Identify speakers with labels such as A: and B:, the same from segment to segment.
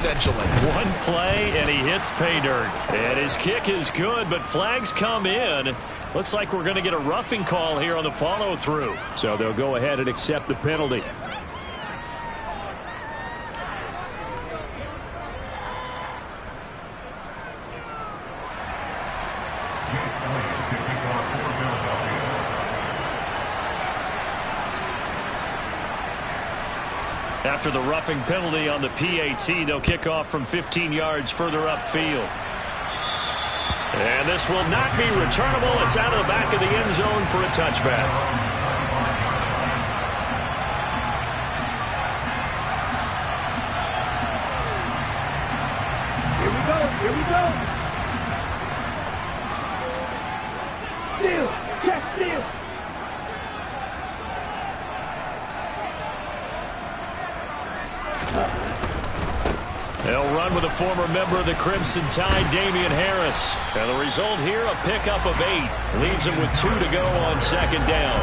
A: essentially.
B: One play, and he hits pay dirt. And his kick is good, but flags come in. Looks like we're going to get a roughing call here on the follow-through. So they'll go ahead and accept the penalty. After the roughing penalty on the PAT, they'll kick off from 15 yards further upfield. And this will not be returnable. It's out of the back of the end zone for a touchback.
C: Here we go. Here we go. Steal. Check steal.
B: They'll run with a former member of the Crimson Tide, Damian Harris. And the result here, a pickup of 8. Leaves them with 2 to go on second down.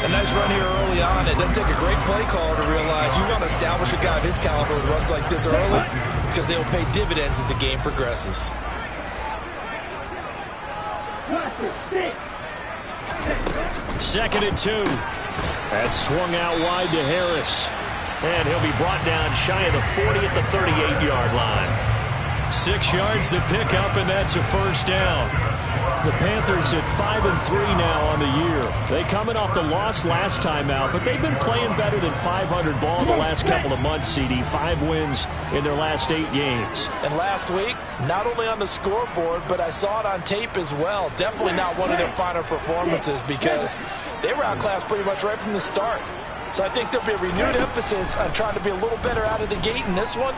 A: A nice run here early on. It doesn't take a great play caller to realize you want to establish a guy of his caliber with runs like this early because they'll pay dividends as the game progresses.
B: Second and 2. That's swung out wide to Harris. And he'll be brought down shy of the 40 at the 38-yard line. 6 yards to pick up, and that's a first down. The Panthers at 5-3 now on the year. They coming off the loss last time out, but they've been playing better than 500 ball the last couple of months, CD. 5 wins in their last 8 games.
D: And last week, not only on the scoreboard, but I saw it on tape as well. Definitely not one of their finer performances because they were outclassed pretty much right from the start. So I think there'll be a renewed emphasis on trying to be a little better out of the gate in this one.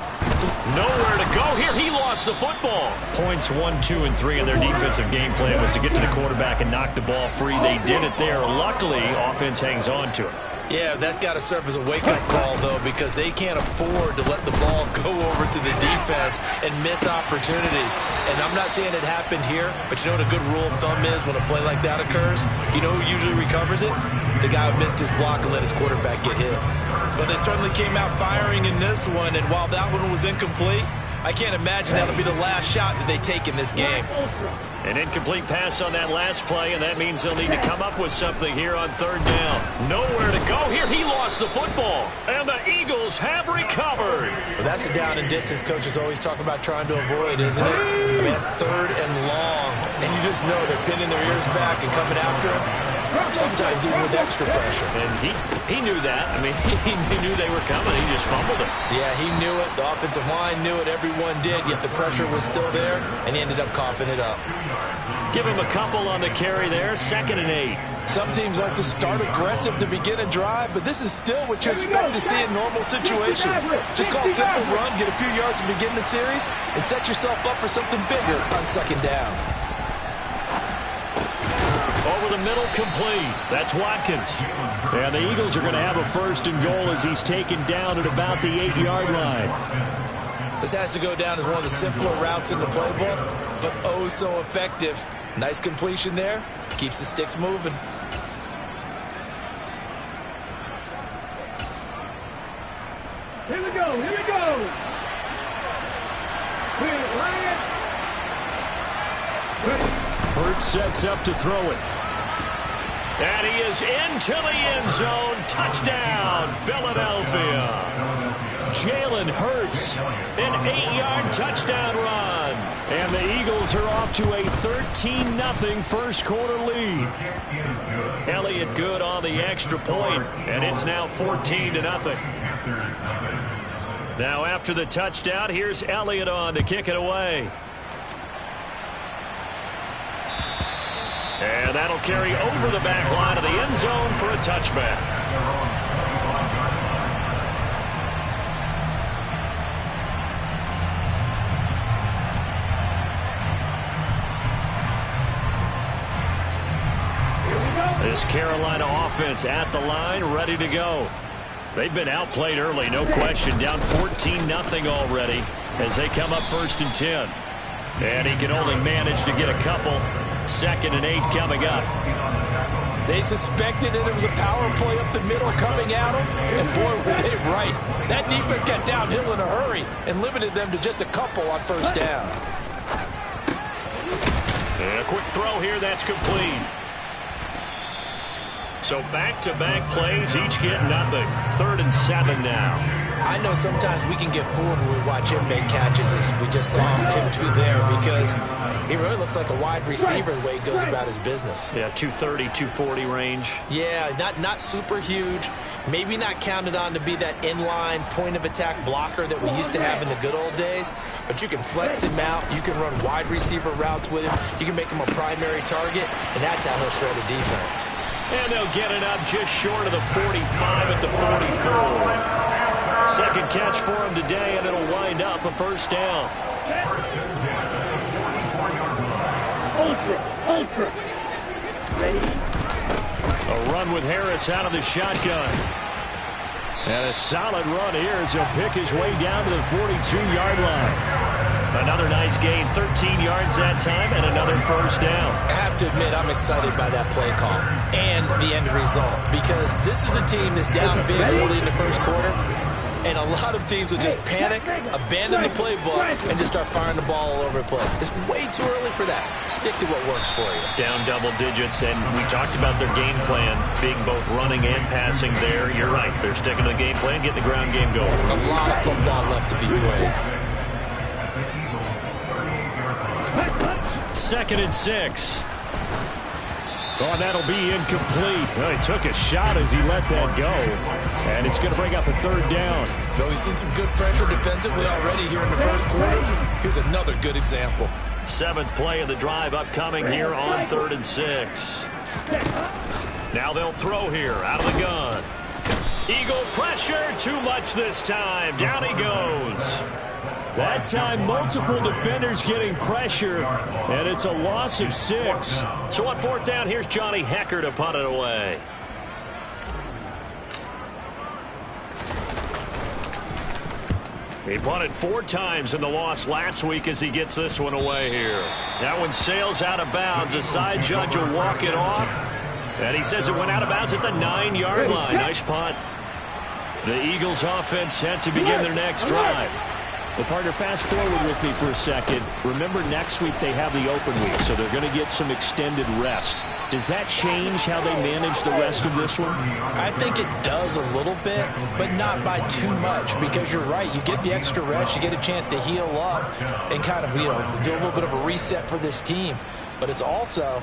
B: Nowhere to go here. He lost the football. Points 1, 2, and 3 in their defensive game plan was to get to the quarterback and knock the ball free. They did it there. Luckily, offense hangs on to it.
A: Yeah, that's got to serve as a wake-up call, though, because they can't afford to let the ball go over to the defense and miss opportunities. And I'm not saying it happened here, but you know what a good rule of thumb is when a play like that occurs? You know who usually recovers it? The guy who missed his block and let his quarterback get hit. But they certainly came out firing in this one, and while that one was incomplete, I can't imagine that'll be the last shot that they take in this game.
B: An incomplete pass on that last play, and that means they'll need to come up with something here on third down. Nowhere to go here. He lost the football, and the Eagles have recovered.
A: Well, that's the down and distance coaches always talk about trying to avoid, isn't it? I mean, that's third and long, and you just know they're pinning their ears back and coming after him, sometimes even with extra pressure.
B: And he knew that. I mean, he knew they were coming. He just fumbled it.
A: Yeah, he knew it. The offensive line knew it. Everyone did, yet the pressure was still there, and he ended up coughing it up.
B: Give him a couple on the carry there. 2nd and 8.
D: Some teams like to start aggressive to begin a drive, but this is still what you expect to see in normal situations. Just call a simple run, get a few yards to begin the series, and set yourself up for something bigger on second down.
B: Over the middle, complete. That's Watkins. And the Eagles are going to have a 1st and goal as he's taken down at about the 8-yard line.
A: This has to go down as one of the simpler routes in the playbook, but oh so effective. Nice completion there. Keeps the sticks moving.
C: Here we go. Here we go.
B: Hurts sets up to throw it. And he is into the end zone. Touchdown, Philadelphia. Jalen Hurts, an 8-yard touchdown run. And the Eagles are off to a 13-0 first quarter lead. Elliott good on the extra point, and it's now 14-0. Now after the touchdown, here's Elliott on to kick it away. And that'll carry over the back line of the end zone for a touchback. This Carolina offense at the line, ready to go. They've been outplayed early, no question. Down 14-0 already as they come up 1st and 10. And he can only manage to get a couple. 2nd and 8 coming up.
D: They suspected that it was a power play up the middle coming at them, and boy, were they right. That defense got downhill in a hurry and limited them to just a couple on first down.
B: And a quick throw here, that's complete. So back-to-back plays, each get nothing. 3rd and 7 now.
A: I know sometimes we can get fooled when we watch him make catches, as we just saw him do there, because he really looks like a wide receiver the way he goes about his business.
B: Yeah, 230, 240 range.
A: Yeah, not super huge. Maybe not counted on to be that inline point-of-attack blocker that we used to have in the good old days, but you can flex him out. You can run wide receiver routes with him. You can make him a primary target, and that's how he'll shred a defense.
B: And they'll get it up just short of the 45 at the 44. Second catch for him today, and it'll wind up a first down.
C: Ultra. Ready?
B: A run with Harris out of the shotgun. And a solid run here as he'll pick his way down to the 42-yard line. Another nice gain, 13 yards that time, and another first down.
A: I have to admit, I'm excited by that play call and the end result, because this is a team that's down big early in the first quarter, and a lot of teams will just panic, abandon the playbook, and just start firing the ball all over the place. It's way too early for that. Stick to what works for you.
B: Down double digits, and we talked about their game plan being both running and passing there. You're right. They're sticking to the game plan, getting the ground game going.
A: A lot of football left to be played.
B: 2nd and 6. Oh, that'll be incomplete. Well, he took a shot as he let that go. And it's going to bring up a 3rd down.
A: Though he's seen some good pressure defensively already here in the first quarter, here's another good example.
B: 7th play of the drive upcoming here on 3rd and 6. Now they'll throw here out of the gun. Eagle pressure, too much this time. Down he goes. That time, multiple defenders getting pressure, and it's a loss of 6. So on 4th down, here's Johnny Hekker to punt it away. He punted 4 times in the loss last week as he gets this one away here. That one sails out of bounds. The side judge will walk it off, and he says it went out of bounds at the 9-yard line. Nice punt. The Eagles offense set to begin their next drive.
E: Well, partner, fast forward with me for a second. Remember, next week they have the open week, so they're going to get some extended rest. Does that change how they manage the rest of this one?
D: I think it does a little bit, but not by too much, because you're right. You get the extra rest. You get a chance to heal up and kind of, do a little bit of a reset for this team. But it's also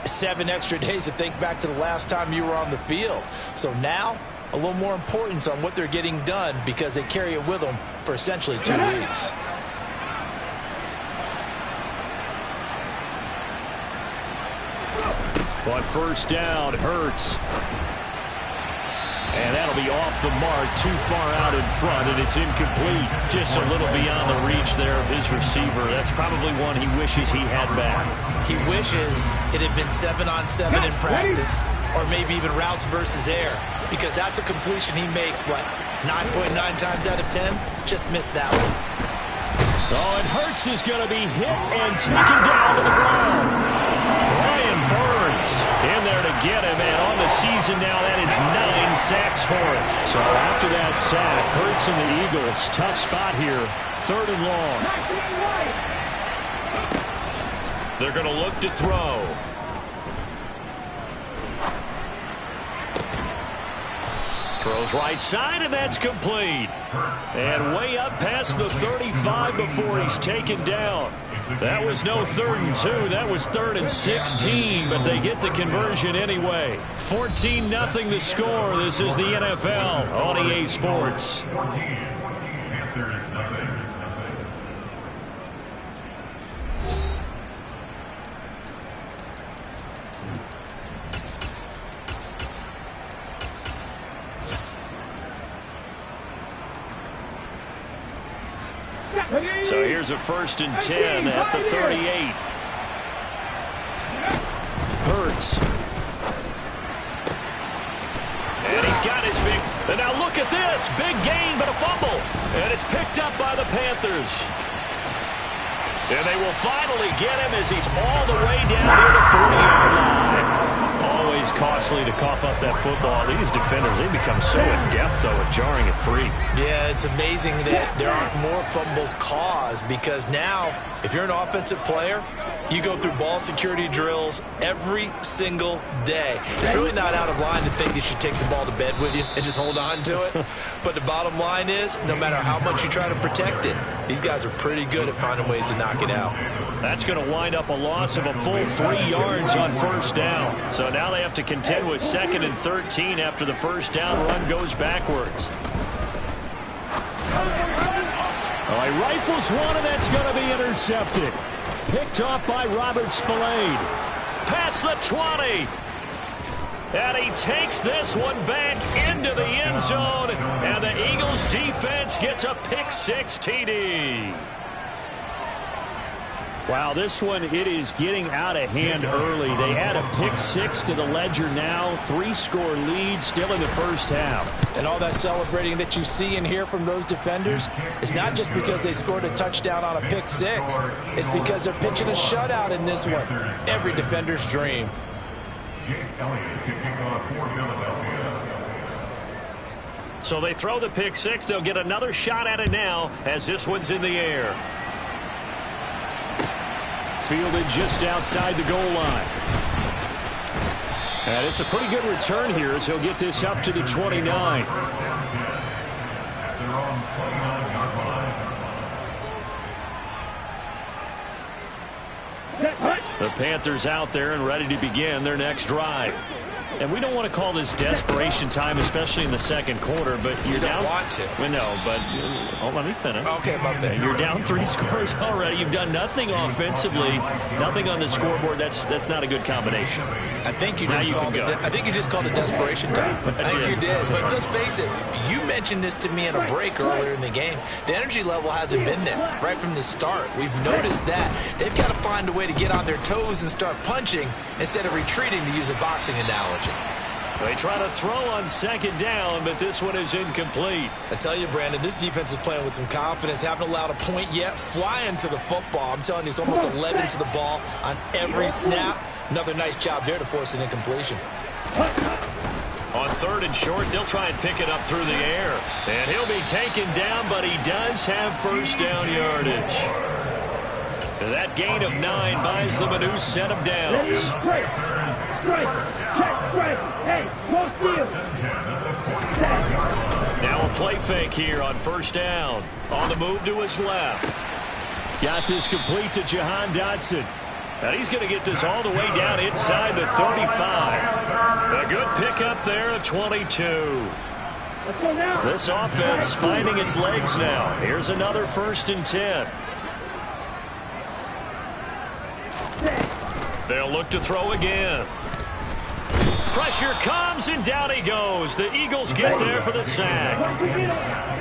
D: 7 extra days to think back to the last time you were on the field. So now, a little more importance on what they're getting done, because they carry it with them for essentially 2 weeks.
B: On first down, Hurts. And that'll be off the mark, too far out in front, and it's incomplete. Just a little beyond the reach there of his receiver. That's probably one he wishes he had back.
A: He wishes it had been 7-on-7 in practice, or maybe even routes versus air, because that's a completion he makes, 9.9 times out of 10? Just missed that one.
B: Oh, and Hurts is going to be hit and taken down to the ground. Brian Burns in there to get him, and on the season now, that is 9 sacks for him.
E: So after that sack, Hurts and the Eagles, tough spot here, 3rd and long.
B: They're going to look to throw. Throws right side, and that's complete. And way up past the 35 before he's taken down. That was no 3rd and 2. That was 3rd and 16, but they get the conversion anyway. 14-0 the score. This is the NFL on EA Sports. So here's a 1st and 10 at the 38. Hurts. And he's got his big... And now look at this. Big gain, but a fumble. And it's picked up by the Panthers. And they will finally get him as he's all the way down near the 40-yard line. Always always costly to cough up that football. These defenders, they become so adept, though, at jarring it free.
A: Yeah, it's amazing that there aren't more fumbles caused because now, if you're an offensive player, you go through ball security drills every single day. It's really not out of line to think you should take the ball to bed with you and just hold on to it. But the bottom line is, no matter how much you try to protect it, these guys are pretty good at finding ways to knock it out.
B: That's going to wind up a loss of a full 3 yards on first down. So now they have to contend with 2nd and 13 after the first down run goes backwards.
E: Well, he rifles one, and that's going to be intercepted. Picked off by Robert Spillane.
B: Past the 20. And he takes this one back into the end zone. And the Eagles defense gets a pick-6 TD.
E: Wow, this one, it is getting out of hand early. They add a pick-6 to the ledger now. 3-score lead still in the first half.
D: And all that celebrating that you see and hear from those defenders is not just because they scored a touchdown on a pick-6. It's because they're pitching a shutout in this one. Every defender's dream.
B: So they throw the pick-6. They'll get another shot at it now as this one's in the air.
E: Fielded just outside the goal line. And it's a pretty good return here as he'll get this up to the 29.
B: The Panthers out there and ready to begin their next drive. And we don't want to call this desperation time, especially in the second quarter, but you're down.
A: You don't want to.
B: Well, no, but let me finish.
A: Okay, my bad.
B: You're down 3 scores already. You've done nothing offensively, nothing on the scoreboard. That's not a good combination.
A: I think you just called it desperation time. I think you did. But let's face it, you mentioned this to me in a break earlier in the game. The energy level hasn't been there right from the start. We've noticed that. They've got to find a way to get on their toes and start punching instead of retreating, to use a boxing analogy.
B: They try to throw on second down, but this one is incomplete.
A: I tell you, Brandon, this defense is playing with some confidence. Haven't allowed a point yet. Flying to the football. I'm telling you, it's almost 11 to the ball on every snap. Another nice job there to force an incompletion.
B: On 3rd and short, they'll try and pick it up through the air. And he'll be taken down, but he does have first down yardage. That gain of 9 buys them a new set of downs. Now a play fake here on first down. On the move to his left.
E: Got this complete to Jahan Dotson.
B: And he's going to get this all the way down inside the 35. A good pickup there at 22. This offense finding its legs now. Here's another 1st and 10. They'll look to throw again. Pressure comes, and down he goes. The Eagles get there for the sack.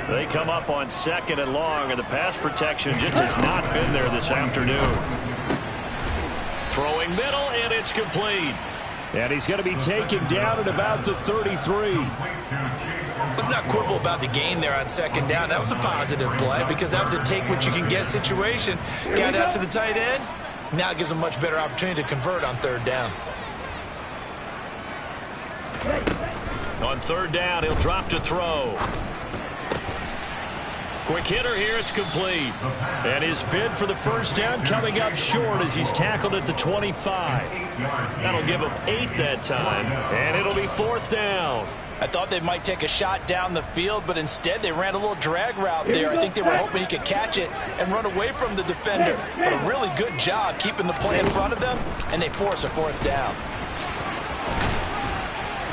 B: They come up on 2nd and long, and the pass protection just has not been there this afternoon. Throwing middle, and it's complete.
E: And he's going to be taken down at about the 33.
A: Let's not quibble about the gain there on 2nd down. That was a positive play because that was a take-what-you-can-get situation. Got out to the tight end. Now it gives them a much better opportunity to convert on 3rd down.
B: On 3rd down, he'll drop to throw. Quick hitter here, it's complete. And his bid for the first down coming up short as he's tackled at the 25. That'll give him 8 that time, and it'll be 4th down.
D: I thought they might take a shot down the field, but instead they ran a little drag route there. I think they were hoping he could catch it and run away from the defender. But a really good job keeping the play in front of them, and they force a 4th down.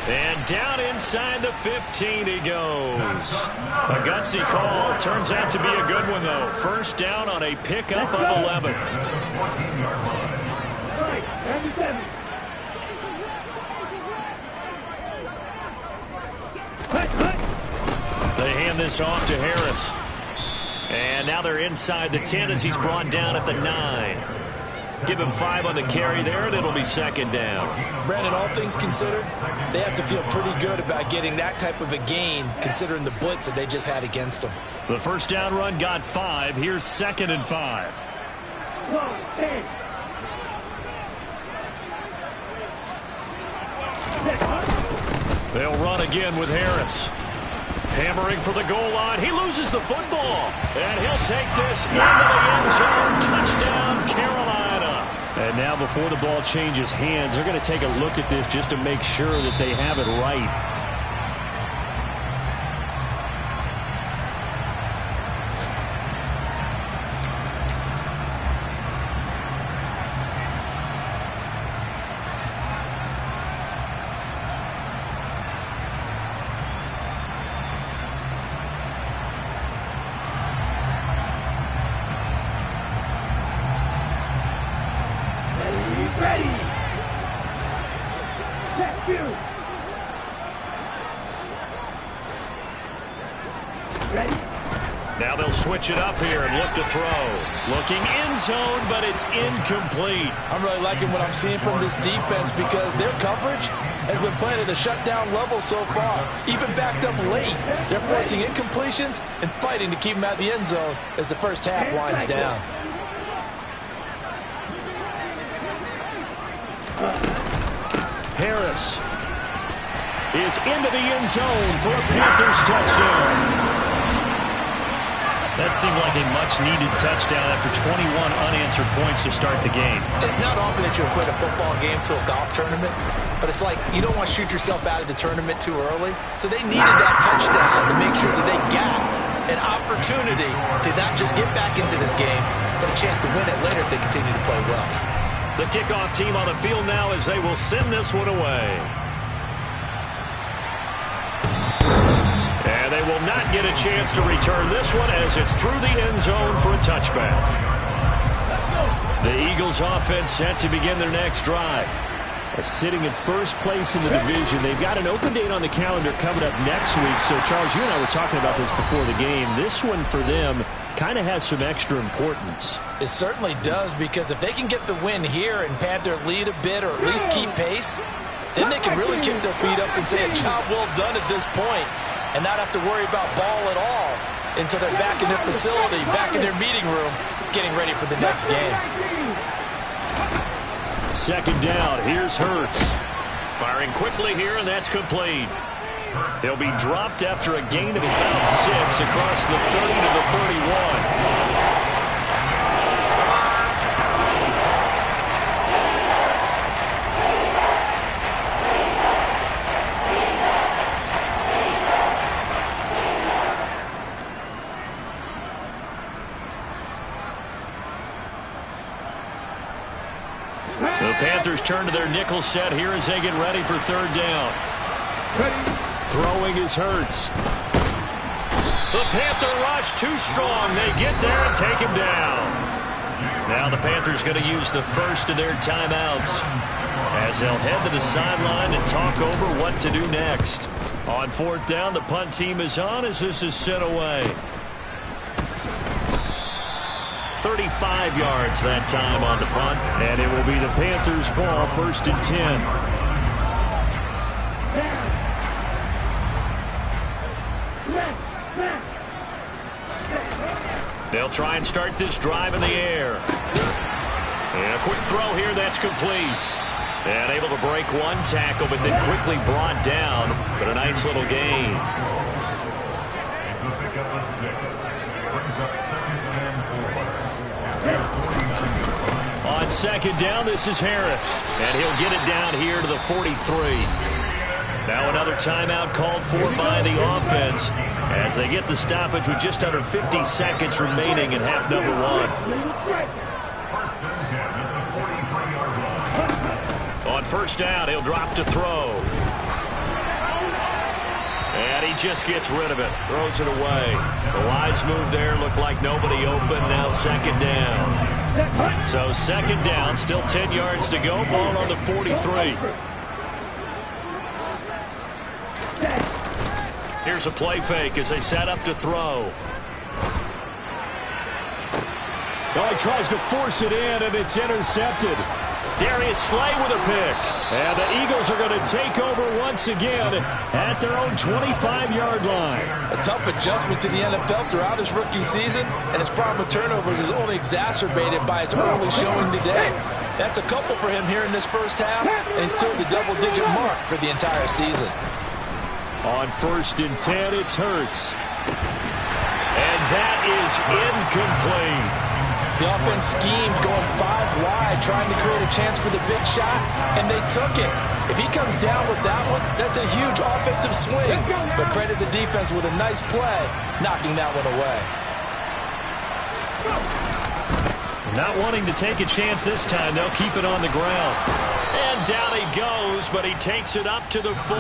B: And down inside the 15 he goes. A gutsy call. Turns out to be a good one, though. First down on a pickup of 11. They hand this off to Harris. And now they're inside the 10 as he's brought down at the 9. Give him 5 on the carry there, and it'll be 2nd down.
A: Brandon, all things considered, they have to feel pretty good about getting that type of a gain, considering the blitz that they just had against them.
B: The first down run got 5. Here's 2nd and 5. They'll run again with Harris. Hammering for the goal line. He loses the football. And he'll take this into the end zone. Touchdown, Carolina.
E: And now before the ball changes hands, they're going to take a look at this just to make sure that they have it right.
B: Now they'll switch it up here and look to throw. Looking end zone, but it's incomplete.
D: I'm really liking what I'm seeing from this defense because their coverage has been playing at a shutdown level so far. Even backed up late. They're forcing incompletions and fighting to keep them out of the end zone as the first half winds down.
B: Harris is into the end zone for a Panthers touchdown. That seemed like a much-needed touchdown after 21 unanswered points to start the game.
A: It's not often that you equate a football game to a golf tournament, but it's like you don't want to shoot yourself out of the tournament too early. So they needed that touchdown to make sure that they got an opportunity to not just get back into this game, but a chance to win it later if they continue to play well.
B: The kickoff team on the field now as they will send this one away. And they will not get a chance to return this one as it's through the end zone for a touchback. The Eagles offense set to begin their next drive.
E: Sitting in first place in the division. They've got an open date on the calendar coming up next week. So, Charles, you and I were talking about this before the game. This one for them kind of has some extra importance.
D: It certainly does, because if they can get the win here and pad their lead a bit or at least keep pace, then they can really kick their feet up and say a job well done at this point and not have to worry about ball at all until they're back in their facility, back in their meeting room, getting ready for the next game.
B: Second down, here's Hurts. Firing quickly here, and that's complete. He'll be dropped after a gain of about 6 across the 30 to the 31. The Panthers turn to their nickel set here as they get ready for third down.
E: Throwing is Hurts.
B: The Panther rush too strong. They get there and take him down. Now the Panthers going to use the first of their timeouts as they'll head to the sideline and talk over what to do next. On fourth down, the punt team is on as this is sent away. 35 yards that time on the punt.
E: And it will be the Panthers' ball, 1st and 10.
B: They'll try and start this drive in the air. And a quick throw here that's complete. And able to break one tackle, but then quickly brought down. But a nice little gain. On second down, this is Harris. And he'll get it down here to the 43. Now another timeout called for by the offense as they get the stoppage with just under 50 seconds remaining in half number 1. On first down, he'll drop to throw. And he just gets rid of it. Throws it away. The wise move there. Looked like nobody open. Now second down. So second down. Still 10 yards to go. Ball on the 43. Here's a play fake as they set up to throw.
E: Oh, he tries to force it in, and it's intercepted.
B: Darius Slay with a pick.
E: And the Eagles are going to take over once again at their own 25-yard line.
D: A tough adjustment to the NFL throughout his rookie season, and his problem with turnovers is only exacerbated by his early showing today. That's a couple for him here in this first half, and he's cleared the double-digit mark for the entire season.
B: On 1st and 10, it's Hurts. And that is incomplete.
D: The offense schemed going 5 wide, trying to create a chance for the big shot, and they took it. If he comes down with that one, that's a huge offensive swing. But credit the defense with a nice play, knocking that one away.
B: Not wanting to take a chance this time, they'll keep it on the ground. And down he goes, but he takes it up to the 40.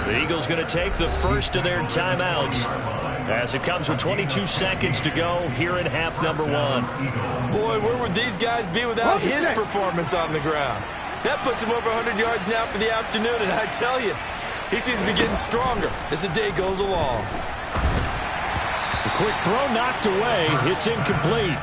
B: The Eagles going to take the first of their timeouts as it comes with 22 seconds to go here in half number 1.
D: Boy, where would these guys be without his performance on the ground? That puts him over 100 yards now for the afternoon, and I tell you, he seems to be getting stronger as the day goes along.
B: The quick throw knocked away. It's incomplete.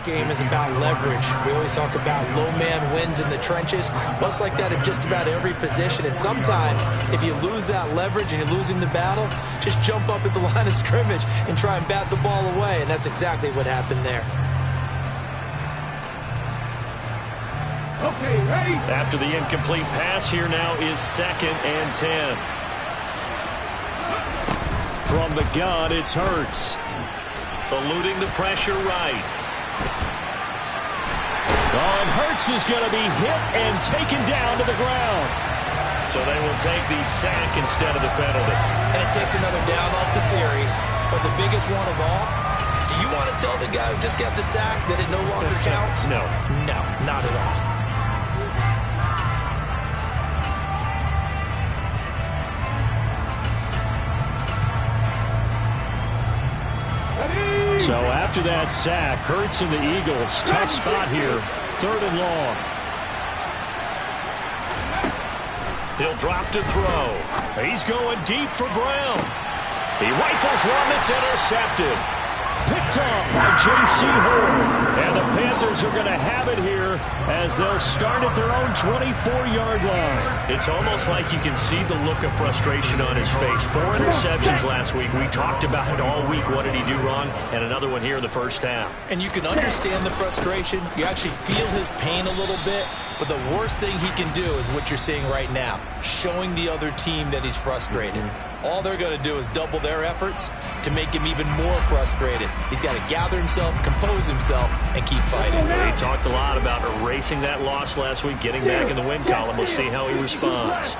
D: Game is about leverage. We always talk about low man wins in the trenches. Well, it's like that in just about every position. And sometimes, if you lose that leverage and you're losing the battle, just jump up at the line of scrimmage and try and bat the ball away. And that's exactly what happened there.
C: Okay, ready?
B: After the incomplete pass, here now is 2nd and 10. From the gun, it's Hurts. Eluding the pressure right. And Hurts is going to be hit and taken down to the ground. So they will take the sack instead of the penalty.
D: And it takes another down off the series. But the biggest one of all, do you want to tell the guy who just got the sack that it no longer counts?
B: No.
D: No, not at all.
B: So after that sack, Hurts and the Eagles, tough spot here, 3rd and long. He'll drop to throw. He's going deep for Brown. He rifles one that's intercepted. Picked up by J.C. Horn. And the Panthers are going to have it here as they'll start at their own 24-yard line. It's almost like you can see the look of frustration on his face. 4 interceptions last week. We talked about it all week. What did he do wrong? And another one here in the first half.
D: And you can understand the frustration. You actually feel his pain a little bit. But the worst thing he can do is what you're seeing right now, showing the other team that he's frustrated. All they're going to do is double their efforts to make him even more frustrated. He's got to gather himself, compose himself, and keep fighting.
B: He talked a lot about erasing that loss last week, getting back in the win column. We'll see how he responds.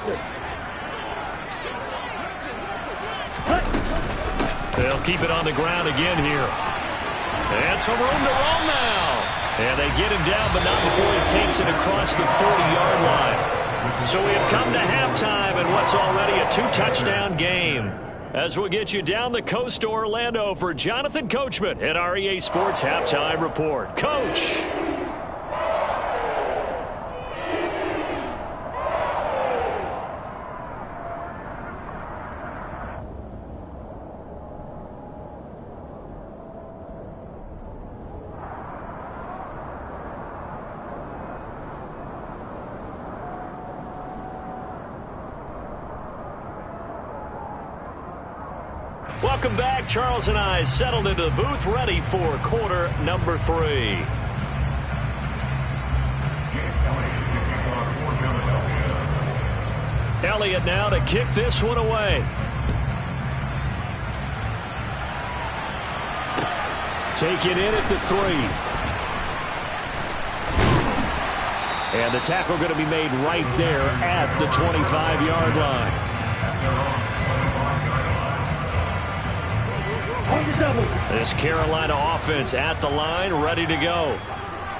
B: They'll keep it on the ground again here. And some room to roam now. And they get him down, but not before he takes it across the 40-yard line. So we have come to halftime in what's already a 2-touchdown game. As we'll get you down the coast to Orlando for Jonathan Coachman at our EA Sports Halftime Report. Coach! Welcome back. Charles and I settled into the booth, ready for quarter number 3. Elliott now to kick this one away. Taken in at the 3. And the tackle going to be made right there at the 25-yard line. This Carolina offense at the line, ready to go.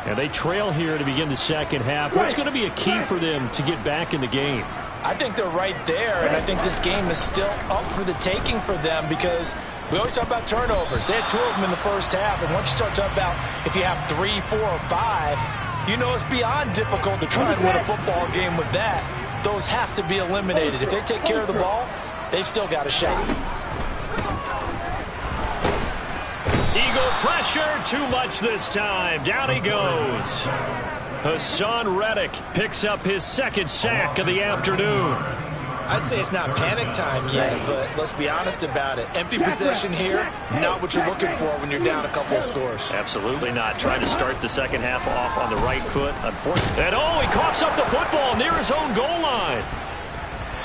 B: And they trail here to begin the second half. What's going to be a key for them to get back in the game?
D: I think they're right there, and I think this game is still up for the taking for them because we always talk about turnovers. They had 2 of them in the first half, and once you start talking about if you have 3, 4, or 5, you know it's beyond difficult to try and win a football game with that. Those have to be eliminated. If they take care of the ball, they've still got a shot.
B: Eagle pressure, too much this time. Down he goes. Hassan Reddick picks up his second sack of the afternoon.
A: I'd say it's not panic time yet, but let's be honest about it. Empty possession here, not what you're looking for when you're down a couple of scores.
B: Absolutely not. Trying to start the second half off on the right foot. Unfortunately. And he coughs up the football near his own goal line.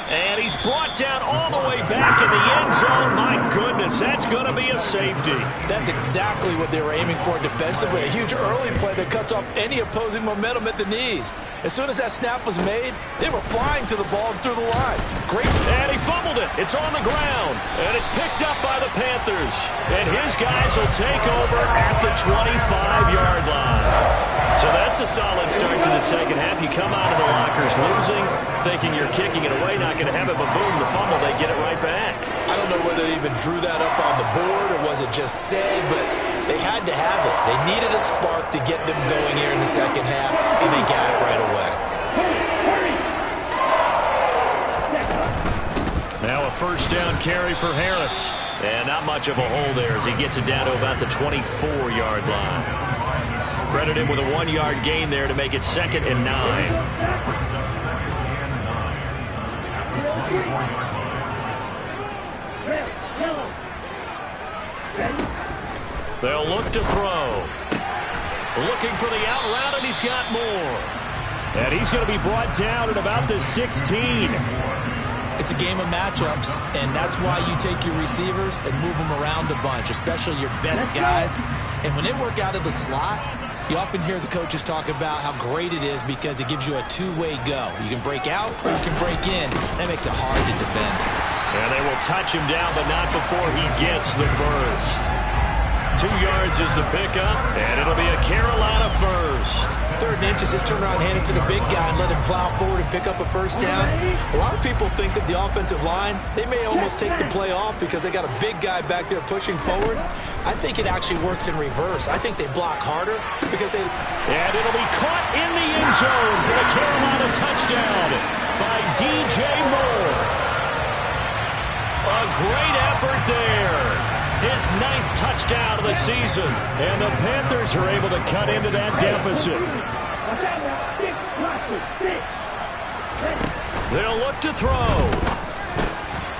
B: And he's brought down all the way back in the end zone. My goodness, that's going to be a safety.
D: That's exactly what they were aiming for defensively. A huge early play that cuts off any opposing momentum at the knees. As soon as that snap was made, they were flying to the ball and through the line. Great.
B: And he fumbled it. It's on the ground. And it's picked up by the Panthers. And his guys will take over at the 25-yard line. So that's a solid start to the second half. You come out of the lockers losing, thinking you're kicking it away, not going to have it, but boom, the fumble, they get it right back.
A: I don't know whether they even drew that up on the board or was it just said, but they had to have it. They needed a spark to get them going here in the second half, and they got it right away.
B: Now a first down carry for Harris. And not much of a hole there as he gets it down to about the 24-yard line. Credit him with a 1-yard gain there to make it 2nd and 9. They'll look to throw. Looking for the out route, and he's got more.
E: And he's going to be brought down at about the 16.
A: It's a game of matchups, and that's why you take your receivers and move them around a bunch, especially your best guys. And when they work out of the slot, you often hear the coaches talk about how great it is because it gives you a two-way go. You can break out or you can break in. That makes it hard to defend.
B: And they will touch him down, but not before he gets the first. 2 yards is the pickup, and it'll be a Carolina first.
A: 3rd and inches, just turn around, hand it to the big guy, and let him plow forward and pick up a first down. A lot of people think that the offensive line, they may almost take the play off because they got a big guy back there pushing forward. I think it actually works in reverse. I think they block harder because they...
B: And it'll be caught in the end zone for the Carolina touchdown by DJ Moore. A great effort there. His 9th touchdown of the season. And the Panthers are able to cut into that deficit. They'll look to throw.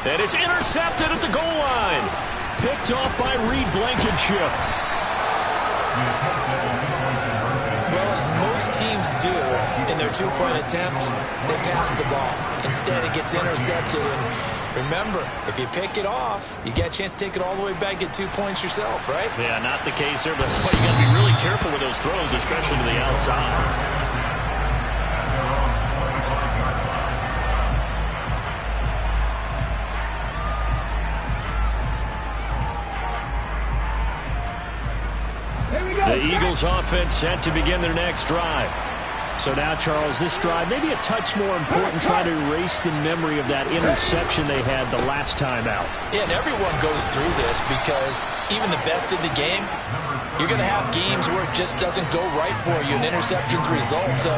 B: And it's intercepted at the goal line. Picked off by Reed Blankenship.
A: Well, as most teams do in their 2-point attempt, they pass the ball. Instead, it gets intercepted. And remember, if you pick it off, you get a chance to take it all the way back, get 2 points yourself, right?
B: Yeah, not the case there, but that's why you got to be really careful with those throws, especially to the outside. The Eagles offense set to begin their next drive.
E: So now, Charles, this drive maybe a touch more important, trying to erase the memory of that interception they had the last time out.
D: Yeah, and everyone goes through this because even the best in the game, you're going to have games where it just doesn't go right for you and interceptions result. So,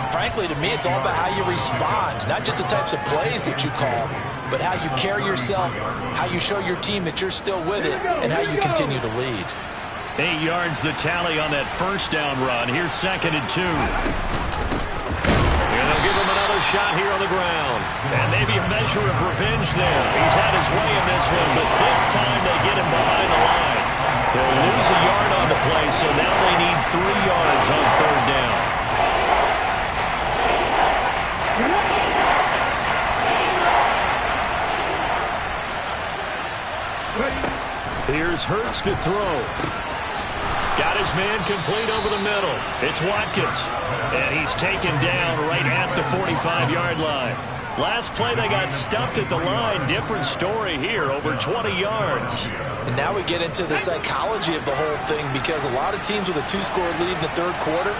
D: frankly, to me, it's all about how you respond, not just the types of plays that you call, but how you carry yourself, how you show your team that you're still with it, and how you continue to lead.
B: 8 yards the tally on that first down run. Here's 2nd and 2. And they'll give him another shot here on the ground. And maybe a measure of revenge there. He's had his way in this one, but this time they get him behind the line. They'll lose a yard on the play, so now they need 3 yards on 3rd down. Here's Hurts to throw. Got his man complete over the middle. It's Watkins. And he's taken down right at the 45-yard line. Last play, they got stuffed at the line. Different story here, over 20 yards.
D: And now we get into the psychology of the whole thing because a lot of teams with a 2-score lead in the 3rd quarter,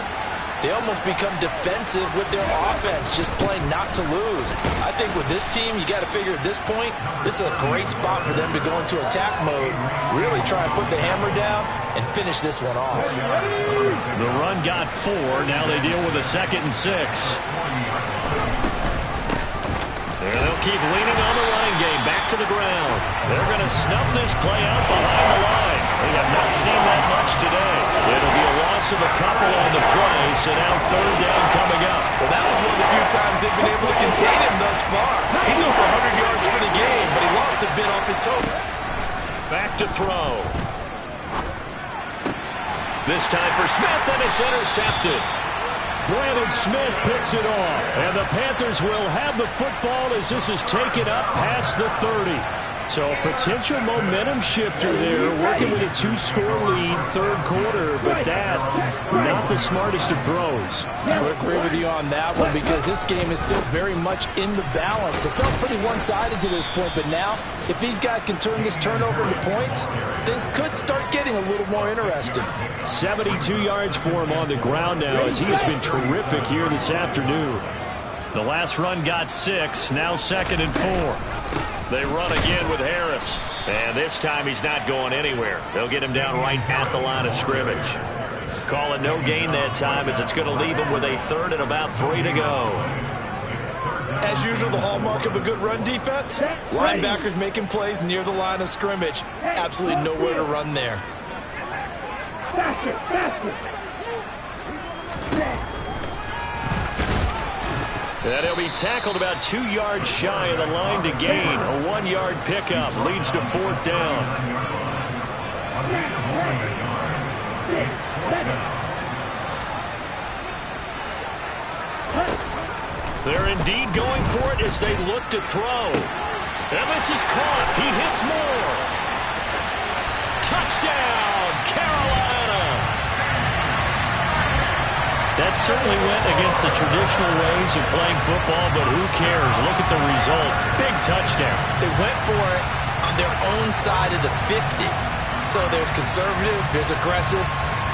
D: they almost become defensive with their offense, just playing not to lose. I think with this team, you got to figure at this point, this is a great spot for them to go into attack mode, really try and put the hammer down and finish this one off.
B: The run got 4. Now they deal with a 2nd and 6. And they'll keep leaning on the running game. Back to the ground. They're going to snuff this play out behind the line. We have not seen that much today. It'll be a loss of a couple on the play, so now third down coming up.
A: Well, that was one of the few times they've been able to contain him thus far. He's over 100 yards for the game, but he lost a bit off his toe.
B: Back to throw. This time for Smith, and it's intercepted.
E: Brandon Smith picks it off. And the Panthers will have the football as this is taken up past the 30. So potential momentum shifter there, working with a 2-score lead, third quarter, but that, not the smartest of throws.
D: I would agree with you on that one because this game is still very much in the balance. It felt pretty one-sided to this point, but now, if these guys can turn this turnover into points, things could start getting a little more interesting.
E: 72 yards for him on the ground now as he has been terrific here this afternoon.
B: The last run got 6, now 2nd and 4. They run again with Harris. And this time he's not going anywhere. They'll get him down right at the line of scrimmage. Call it no gain that time as it's going to leave him with a 3rd and about 3 to go.
A: As usual, the hallmark of a good run defense, linebackers making plays near the line of scrimmage. Absolutely nowhere to run there.
B: And he'll be tackled about 2 yards shy of the line to gain. A 1-yard pickup leads to 4th down. They're indeed going for it as they look to throw. And this is caught. He hits more. Touchdown, Carolina. That certainly went against the traditional ways of playing football, but who cares? Look at the result. Big touchdown.
A: They went for it on their own side of the 50. So there's conservative, there's aggressive,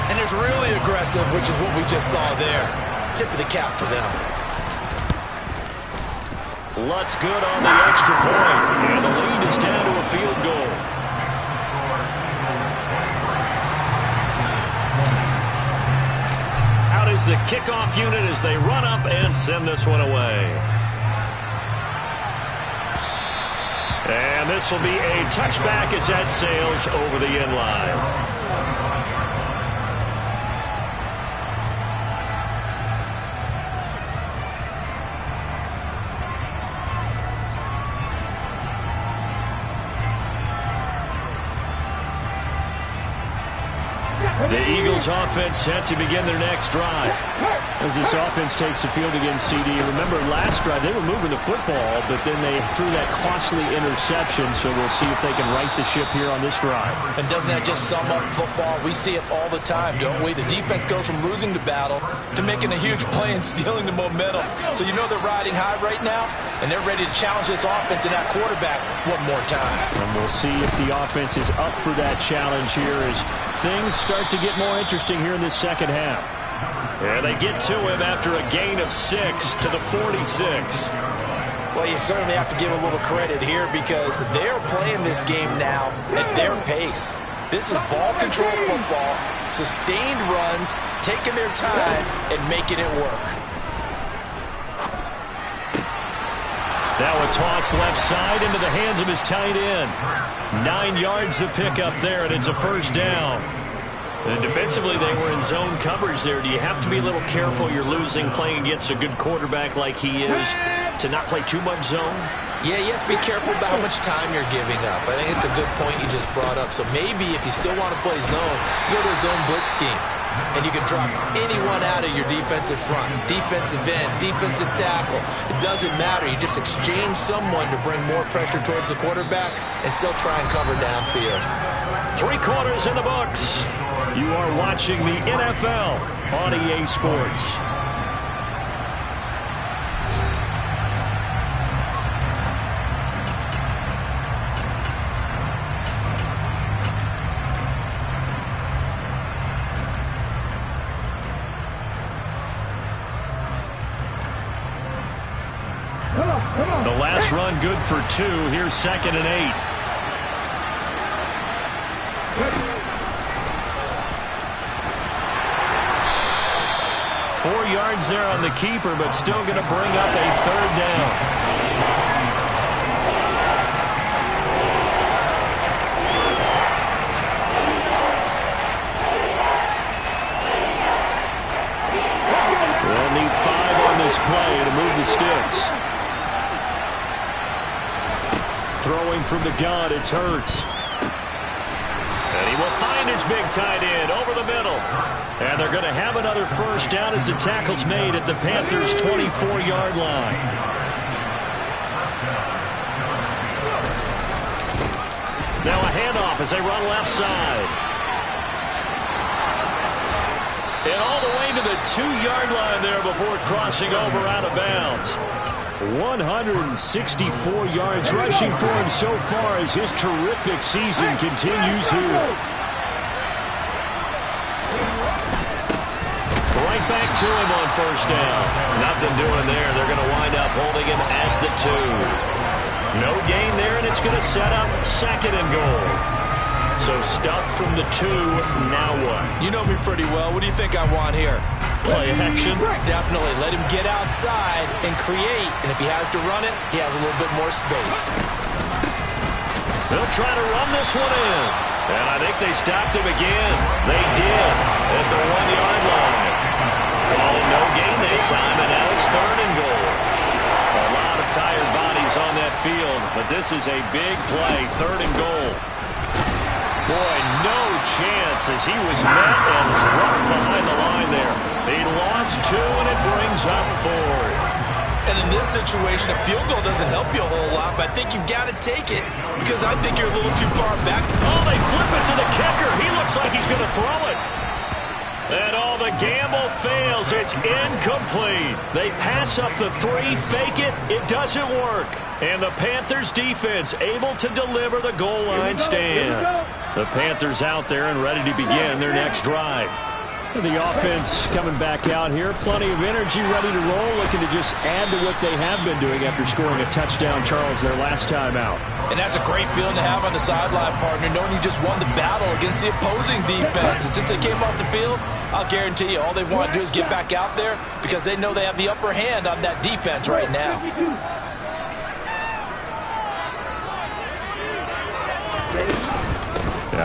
A: and there's really aggressive, which is what we just saw there. Tip of the cap to them.
B: Lutz good on the extra point, and the lead is down to a field goal. Out is the kickoff unit as they run up and send this one away. And this will be a touchback as that sails over the end line. The Eagles offense set to begin their next drive.
E: As this offense takes the field against CD, remember last drive they were moving the football, but then they threw that costly interception, so we'll see if they can right the ship here on this drive.
D: And doesn't that just sum up football? We see it all the time, don't we? The defense goes from losing the battle to making a huge play and stealing the momentum. So you know they're riding high right now, and they're ready to challenge this offense and that quarterback one more time.
E: And we'll see if the offense is up for that challenge here as things start to get more interesting here in this second half.
B: And they get to him after a gain of 6 to the 46.
D: Well, you certainly have to give a little credit here because they're playing this game now at their pace. This is ball control football, sustained runs, taking their time and making it work.
B: Now a toss left side into the hands of his tight end. 9 yards to pick up there, and it's a first down. And defensively, they were in zone coverage there. Do you have to be a little careful? You're losing playing against a good quarterback like he is to not play too much zone?
A: Yeah, you have to be careful about how much time you're giving up. I think it's a good point you just brought up. So maybe if you still want to play zone, you go to a zone blitz scheme. And you can drop anyone out of your defensive front, defensive end, defensive tackle. It doesn't matter. You just exchange someone to bring more pressure towards the quarterback and still try and cover downfield.
B: 3 quarters in the books. You are watching the NFL on EA Sports. The last run good for 2. Here's 2nd and 8. Four yards there on the keeper, but still going to bring up a third down.
E: this play to move the sticks. Throwing from the gun, it's Hurts. And he will find his big tight end over the middle. And they're going to have another first down as the tackle's made at the Panthers' 24-yard line. Now a handoff as they run left side. And all the way to the 2-yard line there before crossing over out of bounds. 164 yards rushing for him so far as his terrific season continues here. Right back to him on first down. Nothing doing there. They're going to wind up holding him at the 2. No gain there, and it's going to set up 2nd and goal. So stuff from the 2, now what?
A: You know me pretty well. What do you think I want here?
E: Play action.
A: Definitely. Let him get outside and create. And if he has to run it, he has a little bit more space.
E: They'll try to run this one in. And I think they stopped him again. They did at the 1-yard line. Calling no gain that time, and now it's 3rd and goal. A lot of tired bodies on that field, but this is a big play. 3rd and goal. Boy, no chance as he was met and dropped behind the line there. He lost 2, and it brings up 4th.
A: And in this situation, a field goal doesn't help you a whole lot, but I think you've got to take it because I think you're a little too far back.
E: Oh, they flip it to the kicker. He looks like he's going to throw it. And all the gamble fails. It's incomplete. They pass up the 3, fake it. It doesn't work. And the Panthers defense able to deliver the goal line stand. The Panthers out there and ready to begin their next drive. The offense coming back out here. Plenty of energy, ready to roll, looking to just add to what they have been doing after scoring a touchdown, Charles, their last time out.
D: And that's a great feeling to have on the sideline, partner, knowing you just won the battle against the opposing defense. And since they came off the field, I'll guarantee you all they want to do is get back out there because they know they have the upper hand on that defense right now.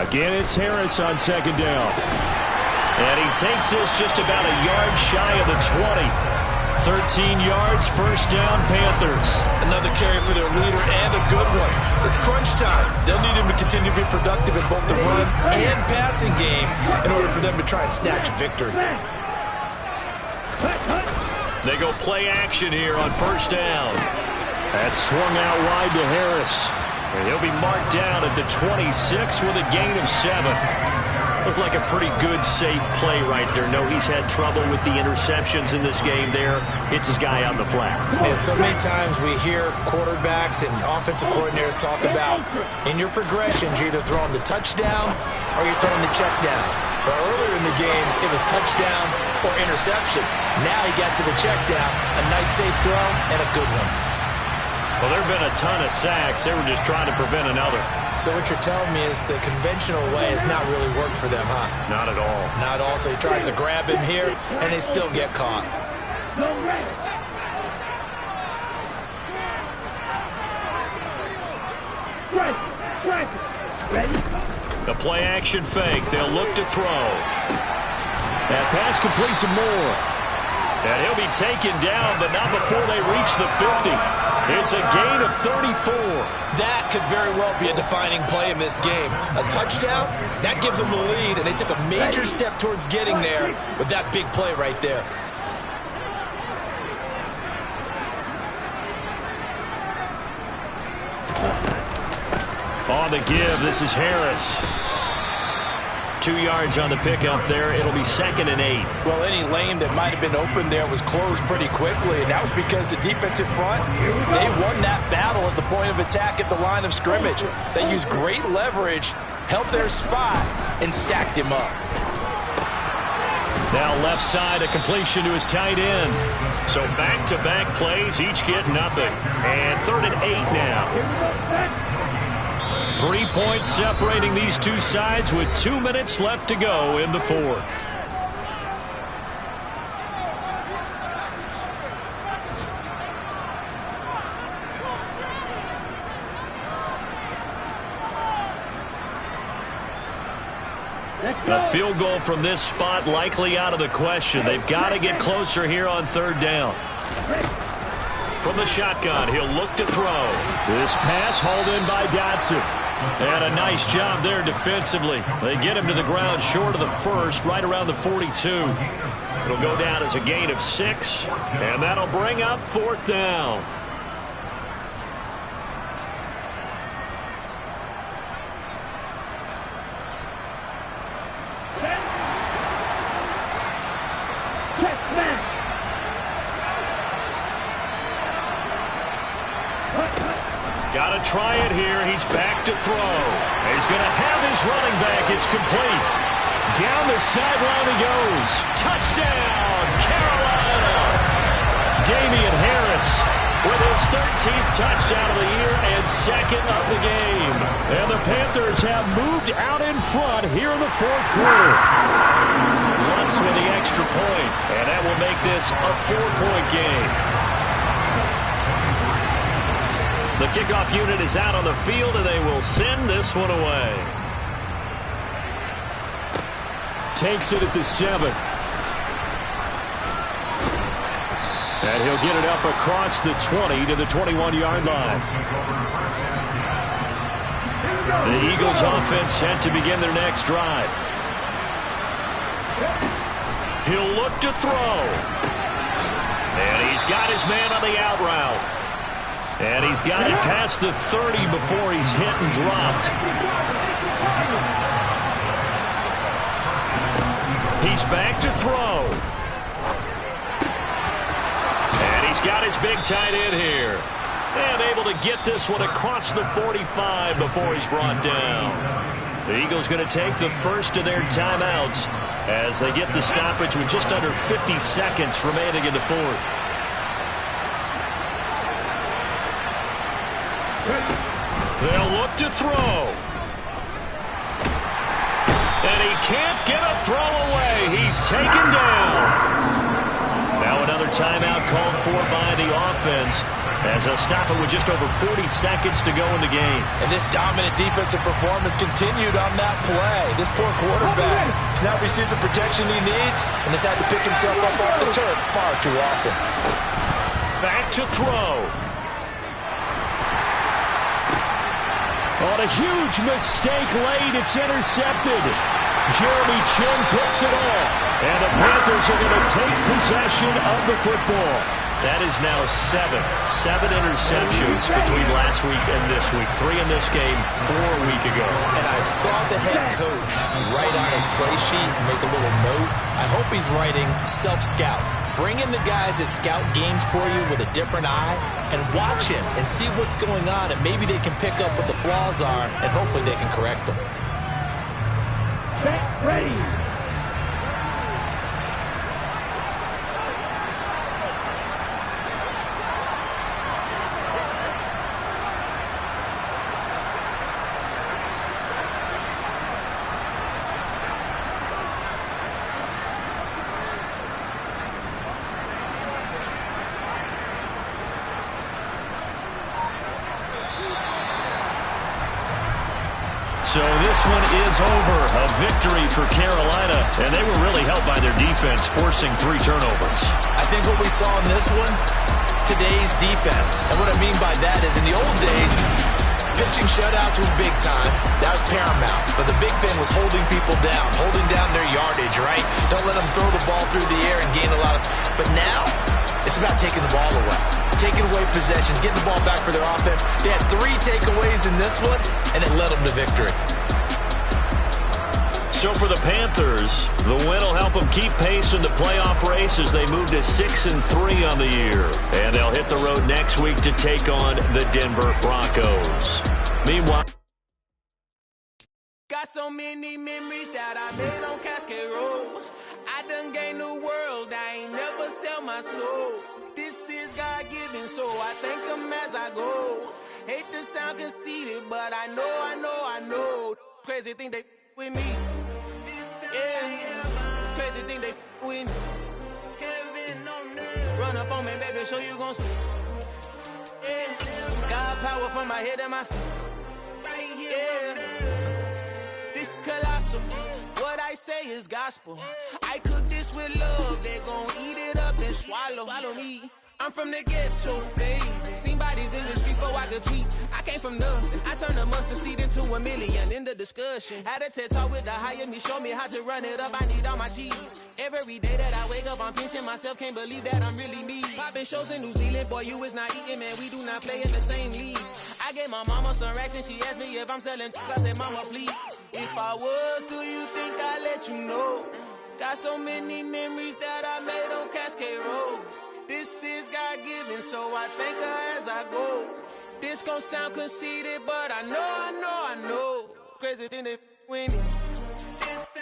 E: Again, it's Harris on 2nd down. And he takes this just about a yard shy of the 20. 13 yards, first down, Panthers.
A: Another carry for their leader and a good one. It's crunch time. They'll need him to continue to be productive in both the run and passing game in order for them to try and snatch a victory.
E: They go play action here on first down. That's swung out wide to Harris. And he'll be marked down at the 26 with a gain of 7. Looked like a pretty good, safe play right there. No, he's had trouble with the interceptions in this game there. Hits his guy out in the flat.
A: Yeah, so many times we hear quarterbacks and offensive coordinators talk about in your progressions, you're either throwing the touchdown or you're throwing the check down. But earlier in the game, it was touchdown or interception. Now he got to the check down, a nice safe throw, and a good one.
E: Well, there have been a ton of sacks. They were just trying to prevent another.
A: So what you're telling me is the conventional way has not really worked for them, huh?
E: Not at all.
A: Not at all. So he tries to grab him here, and they still get caught.
E: The play action fake. They'll look to throw. That pass complete to Moore. And he'll be taken down, but not before they reach the 50. It's a gain of 34.
A: That could very well be a defining play in this game. A touchdown, that gives them the lead, and they took a major step towards getting there with that big play right there.
E: On the give, this is Harris. 2 yards on the pickup there. It'll be 2nd and 8.
D: Well, any lane that might have been open there was closed pretty quickly, and that was because the defensive front, they won that battle at the point of attack at the line of scrimmage. They used great leverage, held their spot, and stacked him up.
E: Now left side, a completion to his tight end. So back-to-back plays, each get nothing. And 3rd and 8 now. 3 points separating these two sides with 2 minutes left to go in the 4th. A field goal from this spot likely out of the question. They've got to get closer here on 3rd down.
B: From the shotgun, he'll look to throw.
E: This pass hauled in by Dotson.
B: And a nice job there defensively. They get him to the ground short of the first, right around the 42. It'll go down as a gain of 6, and that'll bring up 4th down. Got to try it here. He's back to throw. He's going to have his running back. It's complete.
E: Down the sideline he goes.
B: Touchdown, Carolina. Damian Harris with his 13th touchdown of the year and 2nd of the game.
E: And the Panthers have moved out in front here in the 4th quarter.
B: Lutz with the extra point, and that will make this a 4-point game. The kickoff unit is out on the field, and they will send this one away.
E: Takes it at the 7. And he'll get it up across the 20 to the 21-yard line.
B: The Eagles offense set to begin their next drive. He'll look to throw. And he's got his man on the out route. And he's got it past the 30 before he's hit and dropped. He's back to throw. And he's got his big tight end here. And able to get this one across the 45 before he's brought down. The Eagles going to take the first of their timeouts as they get the stoppage with just under 50 seconds remaining in the 4th. They'll look to throw. And he can't get a throw away. He's taken down. Now another timeout called for by the offense as they'll stop it with just over 40 seconds to go in the game.
D: And this dominant defensive performance continued on that play. This poor quarterback has not received the protection he needs and has had to pick himself up off the turf far too often.
B: Back to throw.
E: On a huge mistake late, it's intercepted. Jeremy Chin picks it off. And the Panthers are going to take possession of the football.
B: That is now 7 interceptions between last week and this week. 3 in this game, 4 a week ago.
A: And I saw the head coach write on his play sheet, make a little note. I hope he's writing self-scout. Bring in the guys that scout games for you with a different eye and watch him and see what's going on, and maybe they can pick up what the flaws are, and hopefully they can correct them.
C: Ready.
B: So this one is over. A victory for Carolina, and they were really helped by their defense, forcing 3 turnovers.
A: I think what we saw in this one, today's defense. And what I mean by that is in the old days, pitching shutouts was big time. That was paramount. But the big thing was holding people down, holding down their yardage, right? Don't let them throw the ball through the air and gain a lot of... But now, it's about taking the ball away. Taking away possessions, getting the ball back for their offense. They had 3 takeaways in this one, and it led them to victory.
B: So for the Panthers, the win will help them keep pace in the playoff race as they move to 6-3 on the year. And they'll hit the road next week to take on the Denver Broncos. Meanwhile...
F: Got so many memories that I made on Cascade Road. I done gained the world, I ain't never sell my soul. This is God-given, so I thank him as I go. Hate to sound conceited, but I know. Crazy thing they with me. Yeah, crazy thing they with me. Run up on me, baby, so you gon' see. Yeah, God power from my head and my feet. Yeah, this colossal. What I say is gospel. I cook this with love, they gon' eat it up and swallow me. I'm from the ghetto, babe. Seen bodies in the street before I could tweet. I came from nothing. I turned a mustard seed into a million in the discussion. Had a TED talk with the higher me, show me how to run it up. I need all my cheese. Every day that I wake up, I'm pinching myself. Can't believe that I'm really me. Popping shows in New Zealand, boy, you is not eating, man. We do not play in the same league. I gave my mama some racks and she asked me if I'm selling. I said, mama, please. If I was, do you think I'd let you know? Got so many memories that I made on Cascade Road. This is God-given, so I thank her as I go. This gon' sound conceited, but I know. Crazy thing that with me.